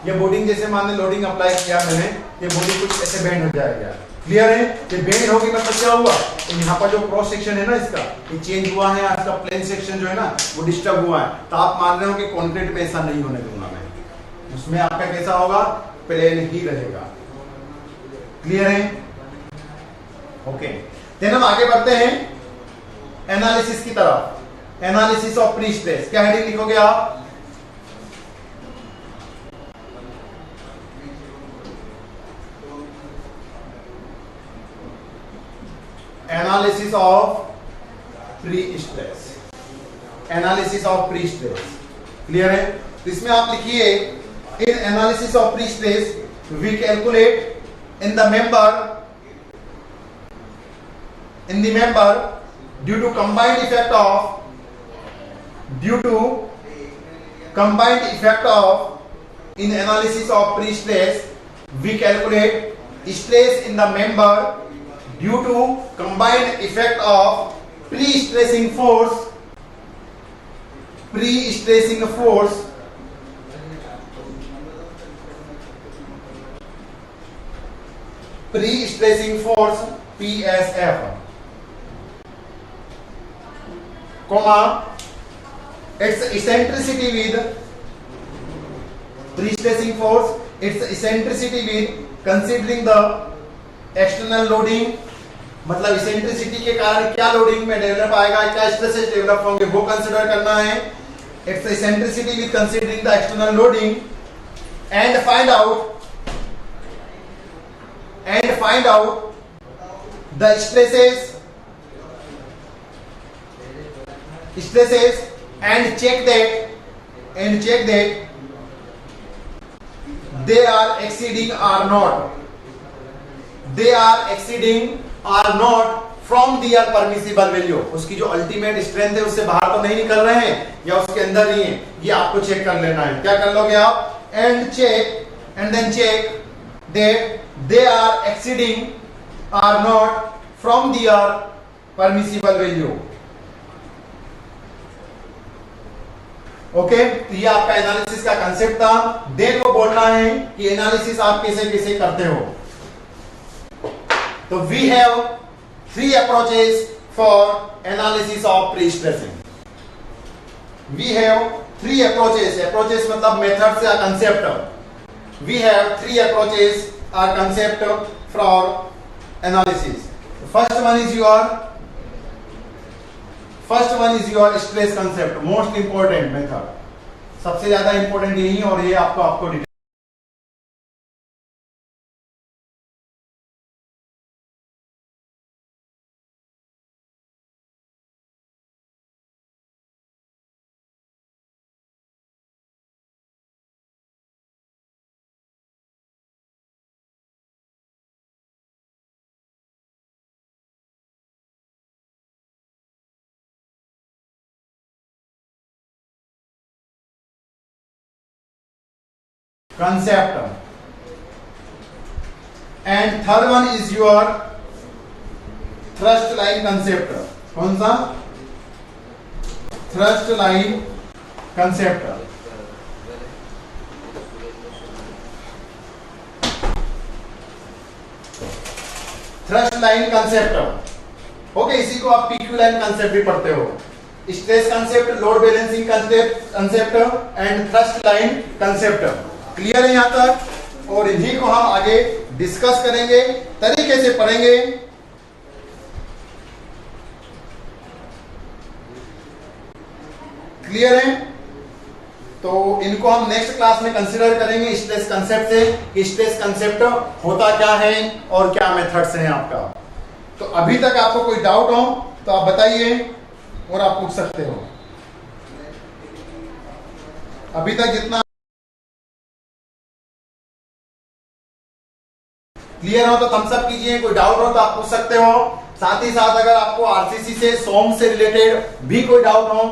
ये बोर्डिंग, जैसे मान लोडिंग अप्लाई किया मैंने, ये बॉडी कुछ ऐसे बेंड हो जाएगा। क्लियर है? ये बेंड होगी मतलब क्या हुआ, तो यहाँ पर जो क्रॉस सेक्शन है ना इसका, ये चेंज हुआ है, इसका प्लेन सेक्शन जो है ना वो डिस्टर्ब हुआ है। तो आप मान रहे हो कि कॉन्क्रीट पे ऐसा नहीं होने दूंगा मैं, उसमें आपका कैसा होगा, प्लेन ही रहेगा। क्लियर है? ओके, देन हम आगे बढ़ते हैं एनालिसिस की तरफ। एनालिसिस ऑफ प्री स्ट्रेस, क्या हेडिंग लिखोगे आप, analysis of pre stress, analysis of pre stress. Clear है? तो इसमें आप लिखिए, in analysis of pre stress we calculate in the member due to combined effect of in analysis of pre-stress we calculate stress in the member due to combined effect of pre-stressing force PSF, comma its eccentricity with pre-stressing force, its eccentricity with considering the external loading, मतलब eccentricity के कारण क्या loading में develop आएगा, क्या stresses develop होंगे, वो consider करना है। It's eccentricity with considering the external loading and find out the stresses and check that they are exceeding or not from their permissible value। उसकी जो अल्टीमेट स्ट्रेंथ है उससे बाहर तो नहीं निकल रहे हैं या उसके अंदर ही है, ये आपको चेक कर लेना है। क्या कर लोगे आप? And check that they are exceeding or not from their permissible value। Okay, तो ये आपका एनालिसिस का कंसेप्ट था। देन को बोलना है कि एनालिसिस आप कैसे कैसे करते हो। तो we have 3 approaches for analysis of prestressing. We have 3 approaches मतलब मेथड्स या कंसेप्ट। वी हैव 3 अप्रोचेस और concept for analysis. First one is your stress concept, most important method, सबसे ज्यादा इंपॉर्टेंट यही, और ये आपको concept, and third one is your thrust line concept। कौन सा? thrust line concept। thrust line concept, okay, इसी को आप PQ लाइन कंसेप्ट भी पढ़ते हो। Stress concept, load balancing concept and thrust line concept. Clear है यहां तक? और इन्हीं को हम आगे डिस्कस करेंगे, तरीके से पढ़ेंगे। क्लियर है? तो इनको हम नेक्स्ट क्लास में कंसीडर करेंगे स्ट्रेस कंसेप्ट से, कि स्ट्रेस कंसेप्ट होता क्या है और क्या मेथड्स हैं आपका। तो अभी तक आपको कोई डाउट हो तो आप बताइए और आप पूछ सकते हो। अभी तक जितना क्लियर हो तो थम्स अप कीजिए, कोई डाउट हो तो आप पूछ सकते हो। साथ ही साथ अगर आपको आरसीसी से, सोम से रिलेटेड भी कोई डाउट हो